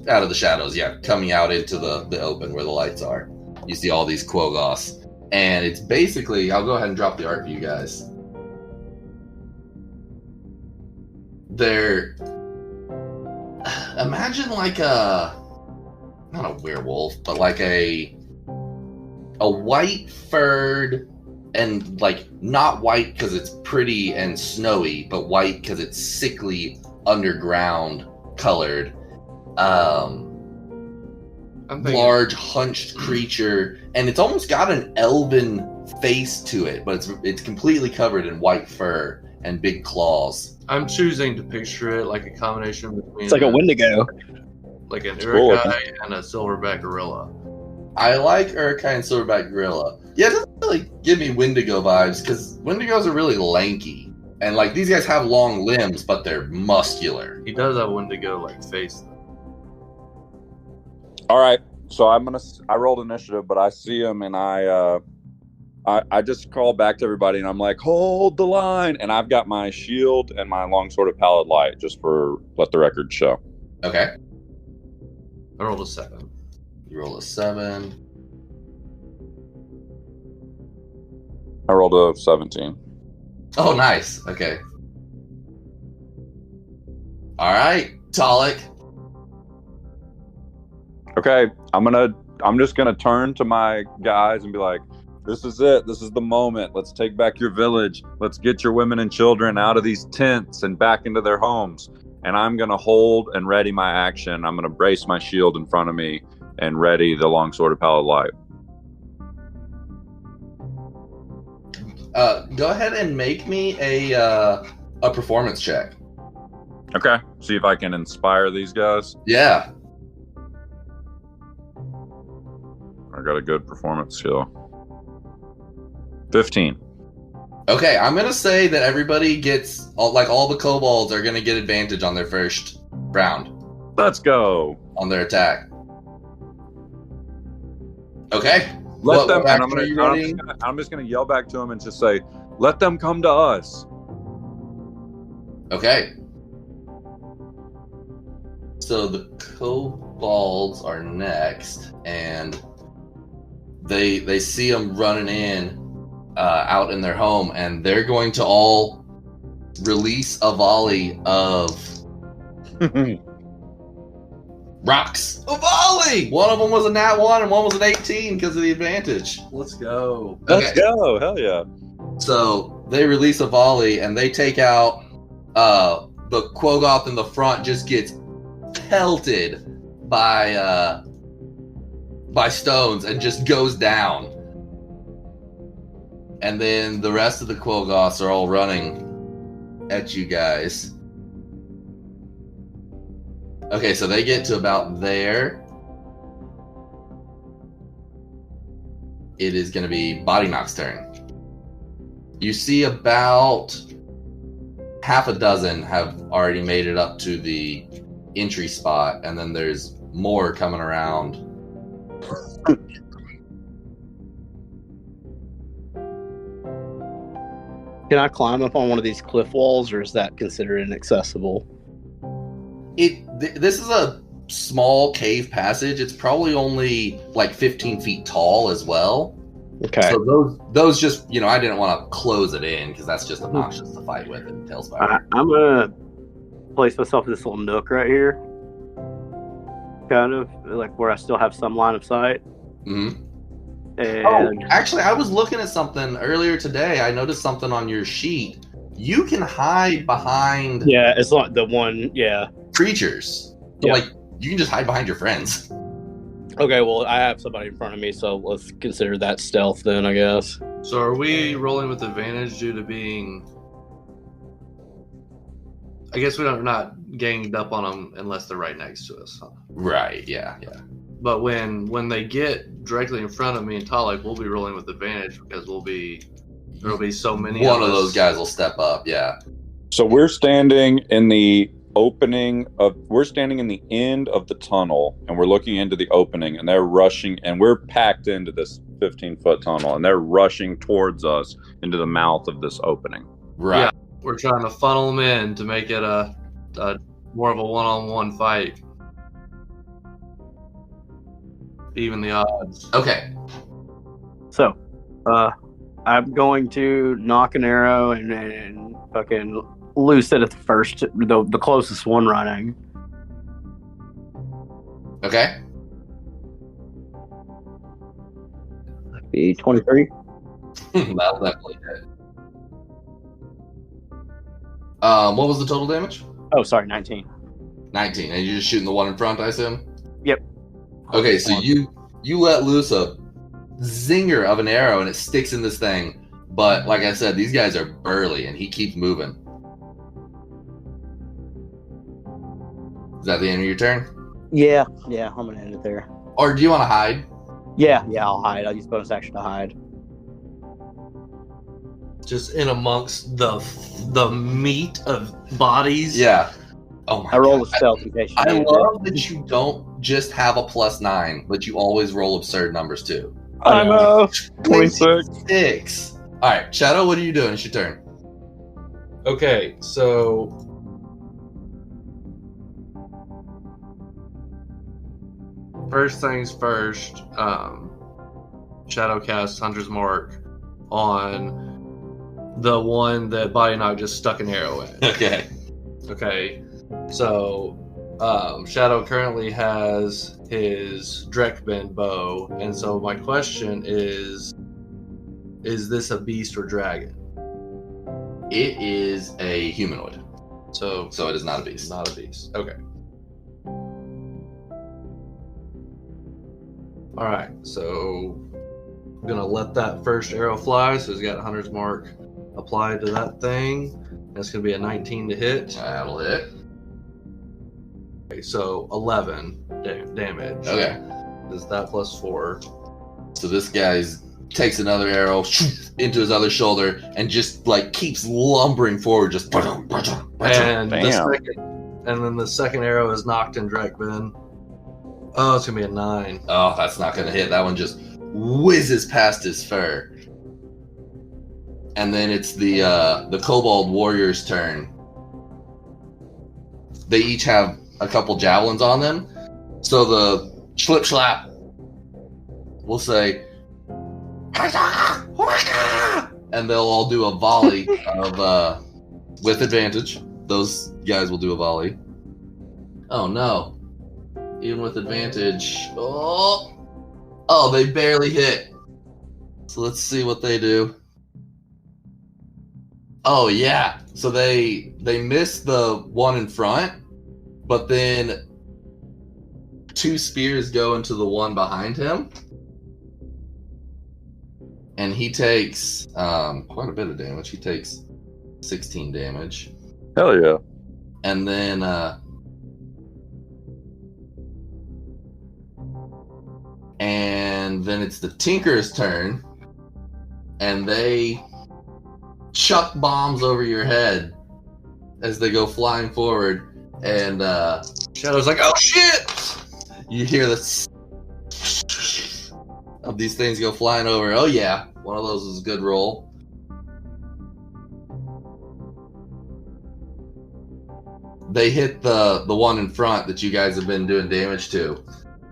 Yeah, coming out into the open where the lights are, you see all these Quogoths, and it's basically, I'll go ahead and drop the art for you guys. They're, imagine like not a werewolf, but like a white furred, and like not white because it's pretty and snowy, but white because it's sickly underground colored, large hunched creature, and it's almost got an elven face to it, but it's completely covered in white fur and big claws. I'm choosing to picture it like a combination between... It's like a Wendigo. Like an Cool. Uruk-hai and a silverback gorilla. I like Uruk-hai and silverback gorilla. Yeah, it doesn't really give me Wendigo vibes, because Wendigos are really lanky. And like, these guys have long limbs, but they're muscular. He does have a Wendigo-like face. All right. So I rolled initiative, but I see him, and I just call back to everybody, and I'm like, hold the line, and I've got my shield and my longsword of pallid light, just for let the record show. Okay. I rolled a 7. You roll a 7. I rolled a 17. Oh, nice. Okay. All right, Talik. Okay, I'm just gonna turn to my guys and be like, this is it. This is the moment. Let's take back your village. Let's get your women and children out of these tents and back into their homes. And I'm gonna hold and ready my action. I'm gonna brace my shield in front of me and ready the longsword of pallid light. Go ahead and make me a performance check. Okay, see if I can inspire these guys. Yeah. I got a good performance skill. 15. Okay, I'm gonna say that everybody gets all the kobolds are gonna get advantage on their first round Let's go. on their attack. Okay. Let them. And action are you ready? I'm just gonna yell back to them and just say, "Let them come to us." Okay. So the kobolds are next, and they see them running in out in their home, and they're going to all release a volley of rocks. A volley! One of them was a nat 1 and one was an 18 because of the advantage. Let's go. Let's go. Hell yeah. So they release a volley, and they take out the Quogoth in the front just gets pelted by stones and just goes down. And then the rest of the Quogoths are all running at you guys. Okay, so they get to about there. It is going to be Body Knock's turn. You see about half a dozen have already made it up to the entry spot, and then there's more coming around. Can I climb up on one of these cliff walls, or is that considered inaccessible? This is a small cave passage. It's probably only like 15 feet tall as well. Okay. So those just, I didn't want to close it in because that's just obnoxious to fight with in Tailspire. I'm gonna place myself in this little nook right here, kind of like where I still have some line of sight. Mm-hmm. And Actually, I was looking at something earlier today. I noticed something on your sheet. You can hide behind it's like the one. Yeah. creatures. So, Yeah. you can just hide behind your friends. Okay. Well, I have somebody in front of me, so let's consider that stealth then, I guess. So are we rolling with advantage due to being... I guess we're not ganged up on them unless they're right next to us. Huh? Right, yeah. But when they get directly in front of me and Talik, we'll be rolling with advantage because there'll be so many. One of us. those guys will step up, yeah. So we're standing in the end of the tunnel, and we're looking into the opening, and they're rushing, and we're packed into this 15-foot tunnel, and they're rushing towards us into the mouth of this opening. Right. Yeah. We're trying to funnel them in to make it a more of a one-on-one fight. Even the odds. Okay. So, I'm going to knock an arrow and fucking loose it at the first, the closest one running. Okay. Be 23. That'll definitely hit. What was the total damage? Oh, sorry, 19. 19. And you're just shooting the one in front, I assume? Yep. Okay, so you let loose a zinger of an arrow and it sticks in this thing. But like I said, these guys are burly and he keeps moving. Is that the end of your turn? Yeah, I'm gonna end it there. Or do you want to hide? Yeah, I'll hide. I'll use bonus action to hide. Just in amongst the meat of bodies. Yeah. Oh my I roll a God. stealth in case you I need it. love that you don't just have a +9, but you always roll absurd numbers too. I know. 26. 26. All right, Shadow, what are you doing? It's your turn. Okay, so first things first, Shadow casts Hunter's Mark on the one that Body Knock just stuck an arrow in. Okay. Okay, so Shadow currently has his Drekben bow, and so my question is this a beast or dragon? It is a humanoid, So so it is not a beast. not a beast. Okay. All right, so I'm gonna let that first arrow fly. So he's got Hunter's Mark applied to that thing. That's gonna be a 19 to hit. That'll hit. Okay, so 11 damage. Okay. Is that plus 4? So this guy's takes another arrow into his other shoulder and just like keeps lumbering forward, just And then the second arrow is knocked in Drekben. Oh, it's gonna be a 9. Oh, that's not gonna hit. That one just whizzes past his fur. And then it's the Kobold Warrior's turn. They each have a couple javelins on them. So the Schlip Schlap will say, and they'll all do a volley of with advantage. Those guys will do a volley. Oh no. Even with advantage. Oh, they barely hit. So let's see what they do. Oh yeah. So they miss the one in front, but then 2 spears go into the one behind him. And he takes quite a bit of damage. He takes 16 damage. Hell yeah. And then it's the Tinker's turn, and they chuck bombs over your head as they go flying forward, and Shadow's like, oh shit! you hear the of these things go flying over. Oh yeah, one of those is a good roll. They hit the one in front that you guys have been doing damage to,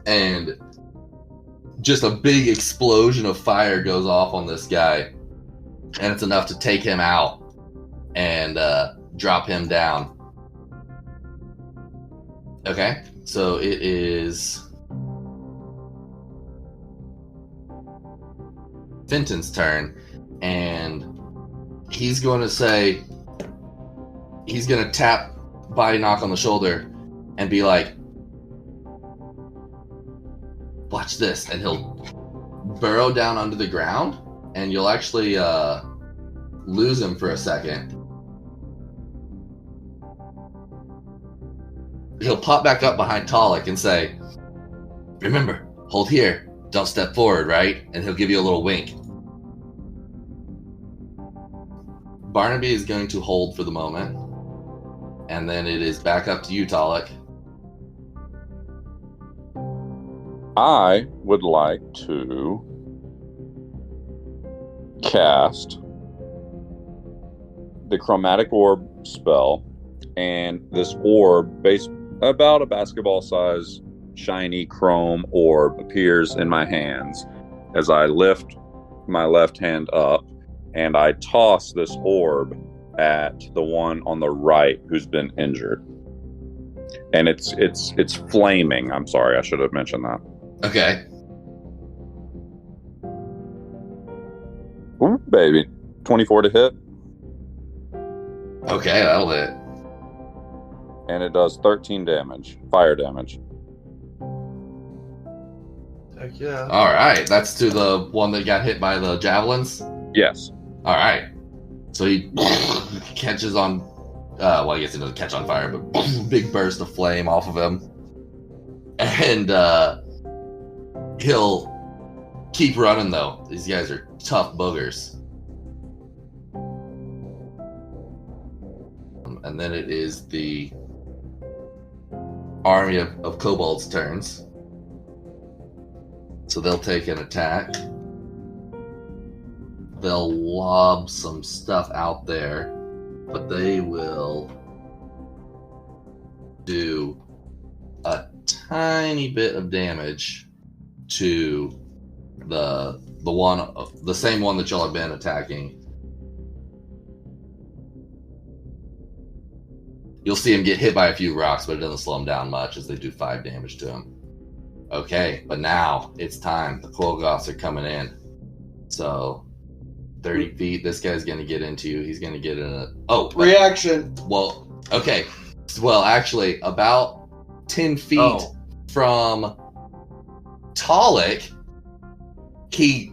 and just a big explosion of fire goes off on this guy, and it's enough to take him out and drop him down. Okay, so it is Fenton's turn, and he's going to say, he's going to tap Body Knock on the shoulder and be like, watch this, and he'll burrow down under the ground, and you'll actually lose him for a second. He'll pop back up behind Talik and say, remember, hold here, don't step forward, right? And he'll give you a little wink. Barnaby is going to hold for the moment, and then it is back up to you, Talik. I would like to cast the Chromatic Orb spell, and this orb, based about a basketball size shiny chrome orb, appears in my hands as I lift my left hand up and I toss this orb at the one on the right who's been injured. And it's flaming. I'm sorry, I should have mentioned that. Okay. Ooh, baby. 24 to hit, Okay, that'll hit. and it does 13 damage, fire damage. Heck yeah. All right, that's to the one that got hit by the javelins. Yes. All right, so he catches on. Well, I guess he doesn't catch on fire, but big burst of flame off of him, and he'll keep running though. These guys are tough boogers. And then it is the army of kobolds turns. So they'll take an attack. They'll lob some stuff out there, but they will do a tiny bit of damage to the same one that y'all have been attacking. You'll see him get hit by a few rocks, but it doesn't slow him down much as they do 5 damage to him. Okay, but now it's time. The Kolgoths are coming in. So 30 feet, this guy's going to get into you. He's going to get in a... Reaction. Well, okay. Well, actually, about 10 feet from Talik, he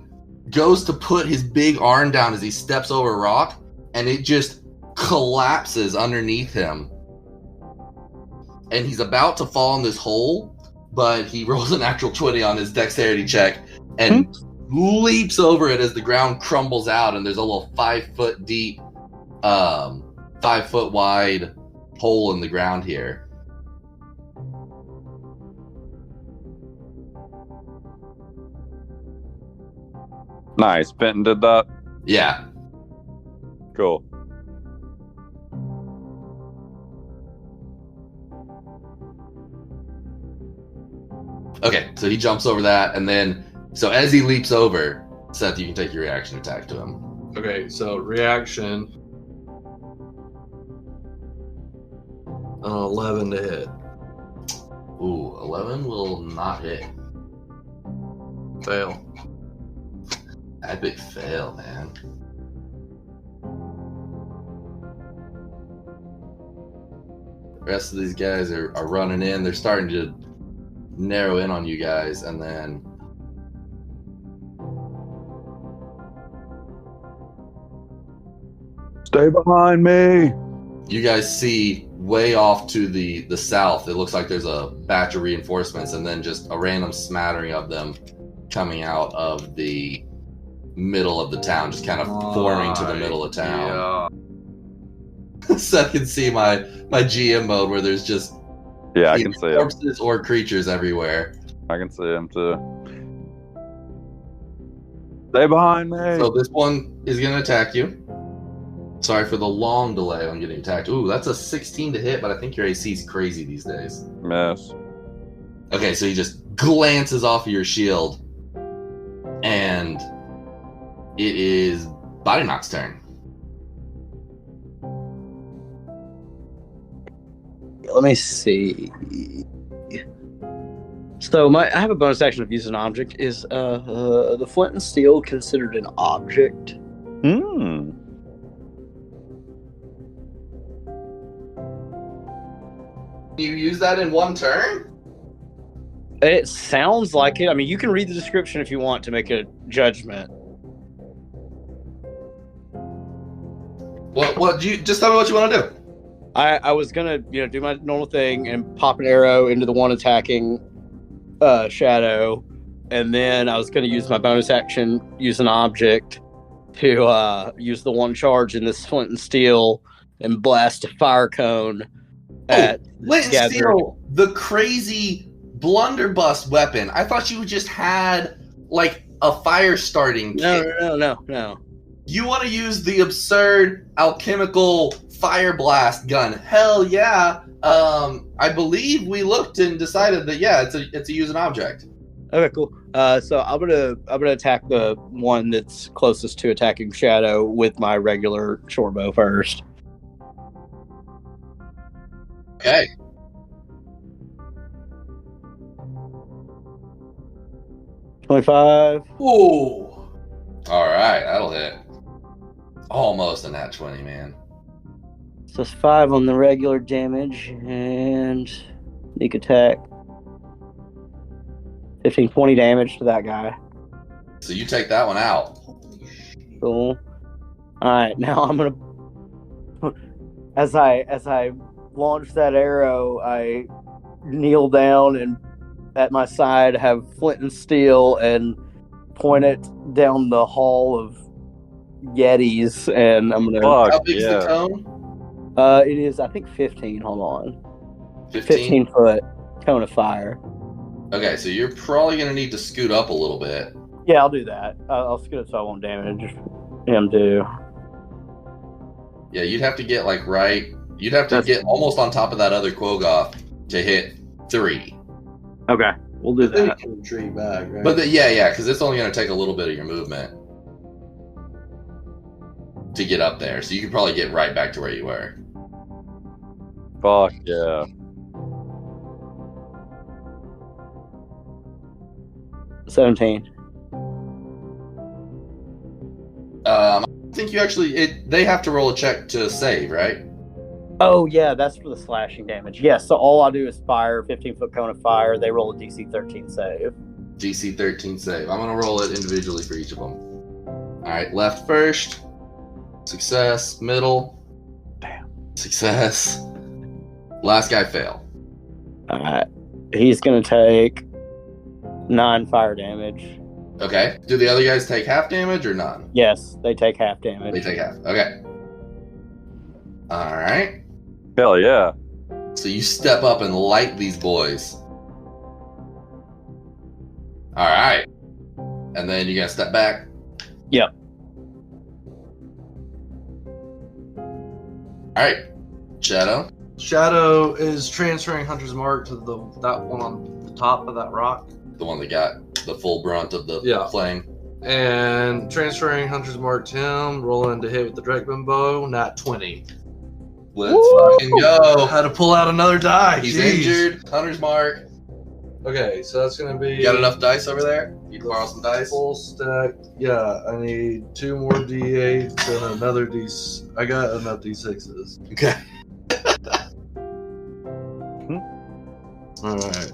goes to put his big arm down as he steps over a rock, and it just collapses underneath him. And he's about to fall in this hole, but he rolls an natural 20 on his dexterity check and leaps over it as the ground crumbles out, and there's a little 5 foot deep, 5 foot wide hole in the ground here. Nice. Benton did that. Yeah. Cool. Okay, so he jumps over that, and then, so as he leaps over, Seth, you can take your reaction attack to him. Okay, so reaction. 11 to hit. Ooh, 11 will not hit. Fail. Epic fail, man. The rest of these guys are running in. They're starting to narrow in on you guys, and then Stay behind me. you guys see way off to the south. It looks like there's a batch of reinforcements, and then just a random smattering of them coming out of the middle of the town, just kind of forming to the middle of town. Yeah. So I can see my GM mode where there's just Yeah, I can see him. corpses or creatures everywhere. I can see him too. Stay behind me. So this one is going to attack you. Sorry for the long delay on getting attacked. Ooh, that's a 16 to hit, but I think your AC is crazy these days. Miss. Okay, so he just glances off of your shield, and it is Body Knock's turn. Let me see. So I have a bonus action of use an object. Is the flint and steel considered an object? Hmm. You use that in one turn? It sounds like it. I mean, you can read the description if you want to make a judgment. What? You just tell me what you want to do. I was gonna do my normal thing and pop an arrow into the one attacking shadow, and then I was gonna use my bonus action, use an object to use the one charge in this flint and steel and blast a fire cone at Flint and Steel, the crazy blunderbuss weapon. I thought you just had like a fire starting kit. No. You want to use the absurd alchemical fire blast gun? Hell yeah! I believe we looked and decided that it's a use an object. Okay, cool. So I'm gonna attack the one that's closest to attacking Shadow with my regular short bow first. Okay. $25. Ooh. All right, that'll hit. Almost a nat 20, man. So it's 5 on the regular damage and sneak attack. 15, 20 damage to that guy. So you take that one out. Cool. Alright, now I'm gonna as I launch that arrow, I kneel down and at my side have flint and steel and point it down the hall of Yetis, and I'm gonna Fuck, How big's yeah. the cone? it is I think 15, hold on. 15? 15 foot. cone of fire. Okay, so you're probably going to need to scoot up a little bit. Yeah, I'll do that. I'll scoot it so I won't damage him too. Yeah, you'd have to get like right. You'd have to get almost on top of that other Quogoth to hit 3. Okay, we'll do Then you that. can retreat back, right? But yeah, because it's only going to take a little bit of your movement to get up there. So you could probably get right back to where you were. Fuck yeah. $17. I think you actually they have to roll a check to save, right? Oh yeah, that's for the slashing damage. Yes, so all I do is fire 15-foot cone of fire. They roll a DC 13 save. DC 13 save. I'm going to roll it individually for each of them. All right, left first. Success. Middle. Damn. Success. Last guy fail. All right, he's gonna take 9 fire damage. Okay. Do the other guys take half damage or none? Yes, they take half damage. They take half. Okay. All right. Hell yeah. So you step up and light these boys. All right. And then you got to step back. Yep. All right. Shadow. Shadow is transferring Hunter's Mark to that one on the top of that rock. The one that got the full brunt of the Yeah. flame. And transferring Hunter's Mark to him, rolling to hit with the Drakman bow, not 20. Let's fucking go. Had to pull out another die. He's Jeez. injured. Hunter's Mark. Okay, so that's gonna be. You got enough dice over there? You can borrow some dice? Full stack. Yeah, I need 2 more D8s and another D. I got enough D6s. Okay. All right.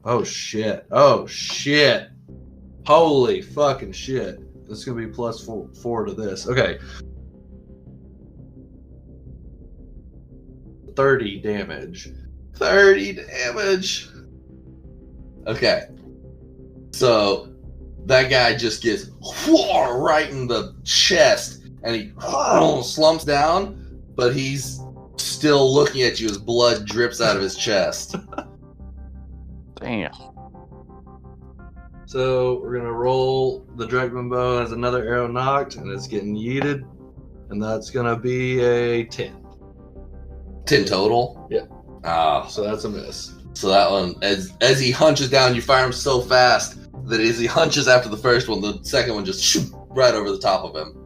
Oh shit! Oh shit! Holy fucking shit! This is gonna be plus 4 to this. Okay. 30 damage. 30 damage. Okay. So that guy just gets right in the chest and he slumps down, but he's still looking at you as blood drips out of his chest. Damn. So we're gonna roll the Drakman bow as another arrow knocked, and it's getting yeeted, and that's gonna be a 10. 10 total? Yeah. Ah, So that's a miss. so that one, as he hunches down, you fire him so fast that as he hunches after the first one, the second one just shoot right over the top of him.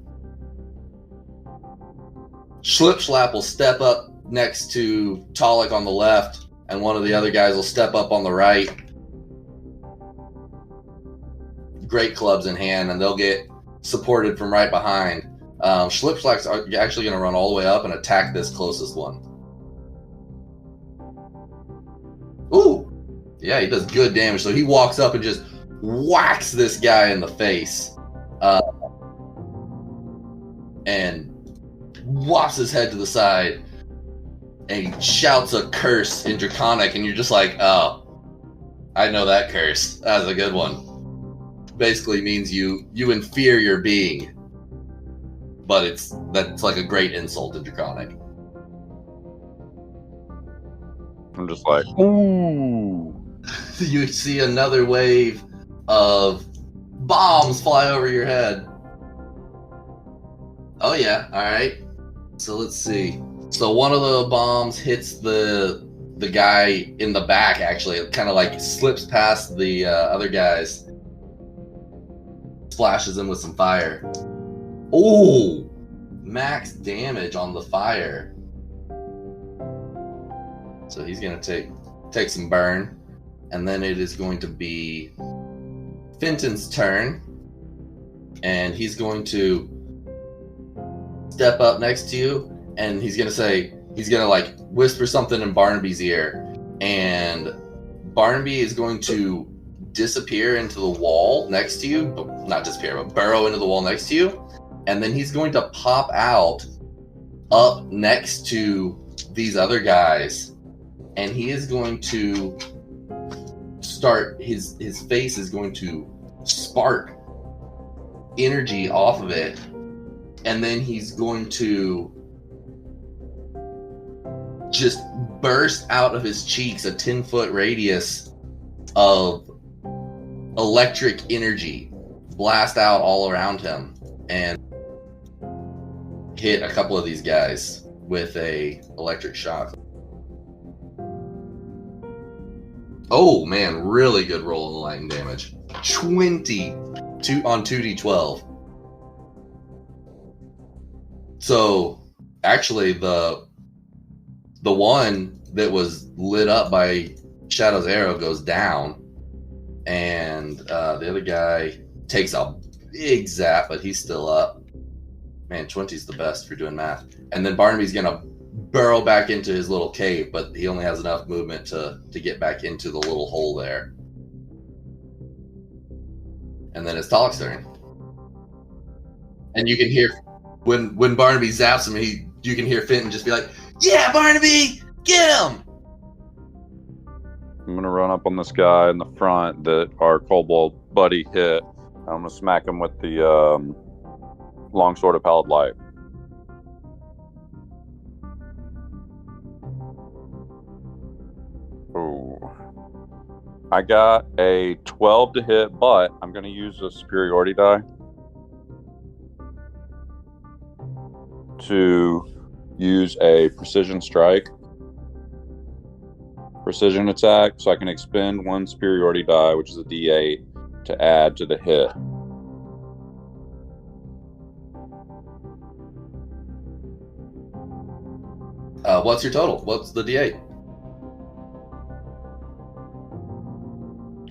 Schlipschlap will step up next to Talik on the left, and one of the other guys will step up on the right. Great clubs in hand, and they'll get supported from right behind. Schlipschlap's actually going to run all the way up and attack this closest one. Ooh! Yeah, he does good damage. So he walks up and just whacks this guy in the face. And whops his head to the side. And he shouts a curse in Draconic, and you're just like, oh, I know that curse. That's a good one. Basically means you inferior your being. But that's like a great insult in Draconic. I'm just like, ooh. You see another wave of bombs fly over your head. Oh yeah, alright. So let's see. So one of the bombs hits the guy in the back, actually. It kind of like slips past the other guys. Splashes him with some fire. Ooh! Max damage on the fire. So he's gonna take some burn. And then it is going to be Fenton's turn. And he's going to step up next to you, and he's gonna like whisper something in Barnaby's ear, and Barnaby is going to disappear into the wall next to you, not disappear, but burrow into the wall next to you, and then he's going to pop out up next to these other guys, and he is going to start, his face is going to spark energy off of it, and then he's going to just burst out of his cheeks, a 10-foot radius of electric energy blast out all around him and hit a couple of these guys with a electric shock. Oh man, really good roll on the lightning damage. 20 on 2d12. So actually the one that was lit up by Shadow's arrow goes down, and the other guy takes a big zap, but he's still up. Man, 20's the best for doing math. And then Barnaby's gonna burrow back into his little cave, but he only has enough movement to get back into the little hole there. And then it's Talik's turn. And you can hear when Barnaby zaps him, you can hear Fenton just be like, "Yeah, Barnaby, get him!" I'm gonna run up on this guy in the front that our kobold buddy hit. I'm gonna smack him with the longsword of pallid light. Ooh. I got a 12 to hit, but I'm gonna use a superiority die to use a precision strike. Precision attack, so I can expend one superiority die, which is a D8, to add to the hit. What's your total? What's the D8?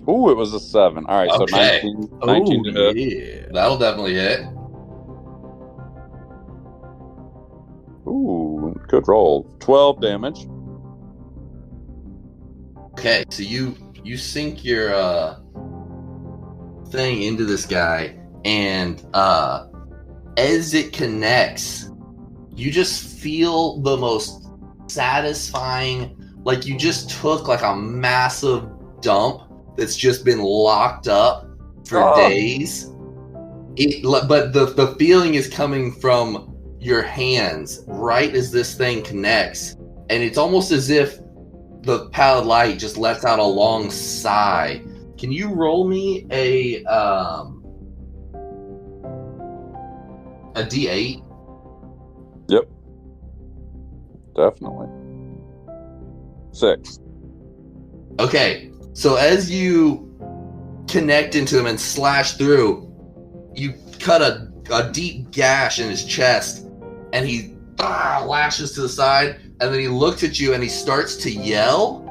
Ooh, it was a 7. All right, Okay. so 19 to hit. Yeah. That'll definitely hit. Ooh, good roll. 12 damage. Okay, so you sink your thing into this guy, and as it connects, you just feel the most satisfying, like you just took like a massive dump that's just been locked up for days. But the feeling is coming from your hands right as this thing connects, and it's almost as if the pallid light just lets out a long sigh. Can you roll me a D8? Yep. Definitely. 6. Okay, so as you connect into him and slash through, you cut a deep gash in his chest, and he lashes to the side, and then he looks at you and he starts to yell,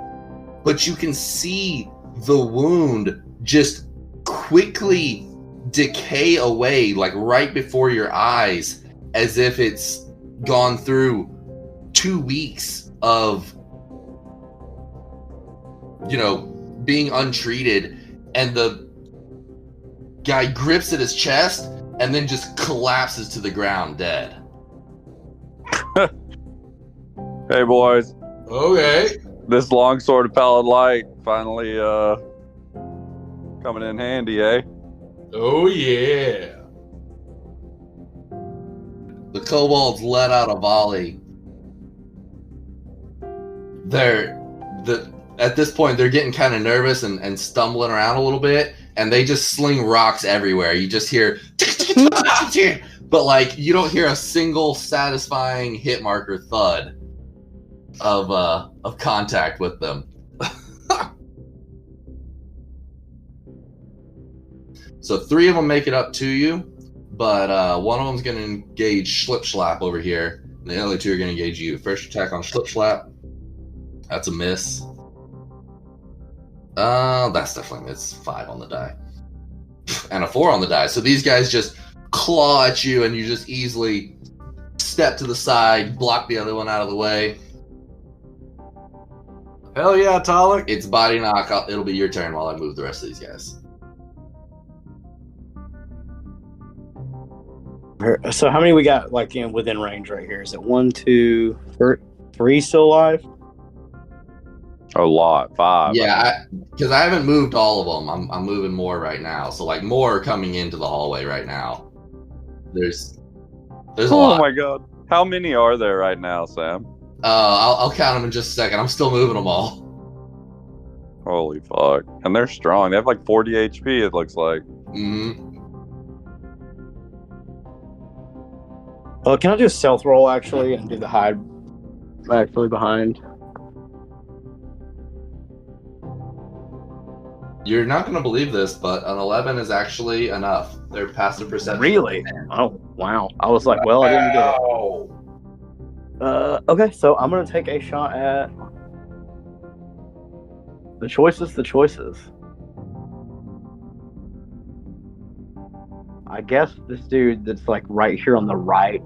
but you can see the wound just quickly decay away, like right before your eyes, as if it's gone through 2 weeks of, being untreated, and the guy grips at his chest and then just collapses to the ground dead. Hey, boys. Okay. This longsword of pallid light finally coming in handy, eh? Oh, yeah. The kobolds let out a volley. At this point, they're getting kind of nervous and stumbling around a little bit, and they just sling rocks everywhere. You just hear, but like you don't hear a single satisfying hit marker thud of contact with them. So 3 of them make it up to you, but one of them's going to engage Schlipschlap over here, and the other 2 are going to engage you. First attack on Schlipschlap. That's a miss. That's definitely, it's 5 on the die. And a 4 on the die. So these guys just claw at you, and you just easily step to the side, block the other one out of the way. Hell yeah, Talik. It's body knock. It'll be your turn while I move the rest of these guys. So how many we got within range right here? Is it 1, 2, 3 still alive? A lot. 5. Yeah, because I haven't moved all of them. I'm moving more right now. So like more are coming into the hallway right now. There's a lot. Oh my god. How many are there right now, Sam? I'll count them in just a second. I'm still moving them all. Holy fuck. And they're strong. They have like 40 HP, it looks like. Mm-hmm. Can I do a stealth roll, actually, and do the hide actually behind? You're not going to believe this, but an 11 is actually enough. Their passive perception. Really? Oh, wow. I was like, well, I didn't get it. Okay, so I'm going to take a shot at the choices. I guess this dude that's like right here on the right.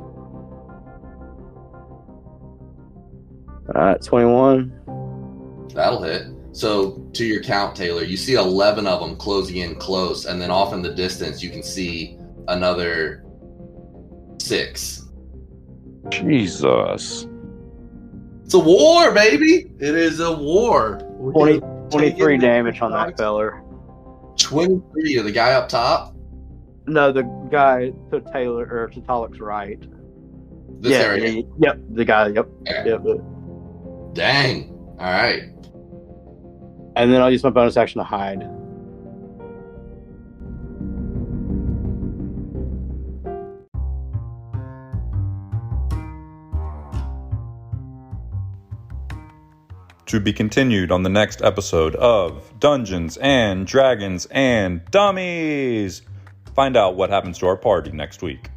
21. That'll hit. So, to your count, Taylor, you see 11 of them closing in close, and then off in the distance, you can see another 6. Jesus. It's a war, baby! It is a war. 23 damage on that feller. 23 to the guy up top? No, the guy to Taylor, or to Talik's right. This area? Yep, the guy, yep. Okay. Yep. Dang. All right. And then I'll use my bonus action to hide. To be continued on the next episode of Dungeons and Dragons and Dummies. Find out what happens to our party next week.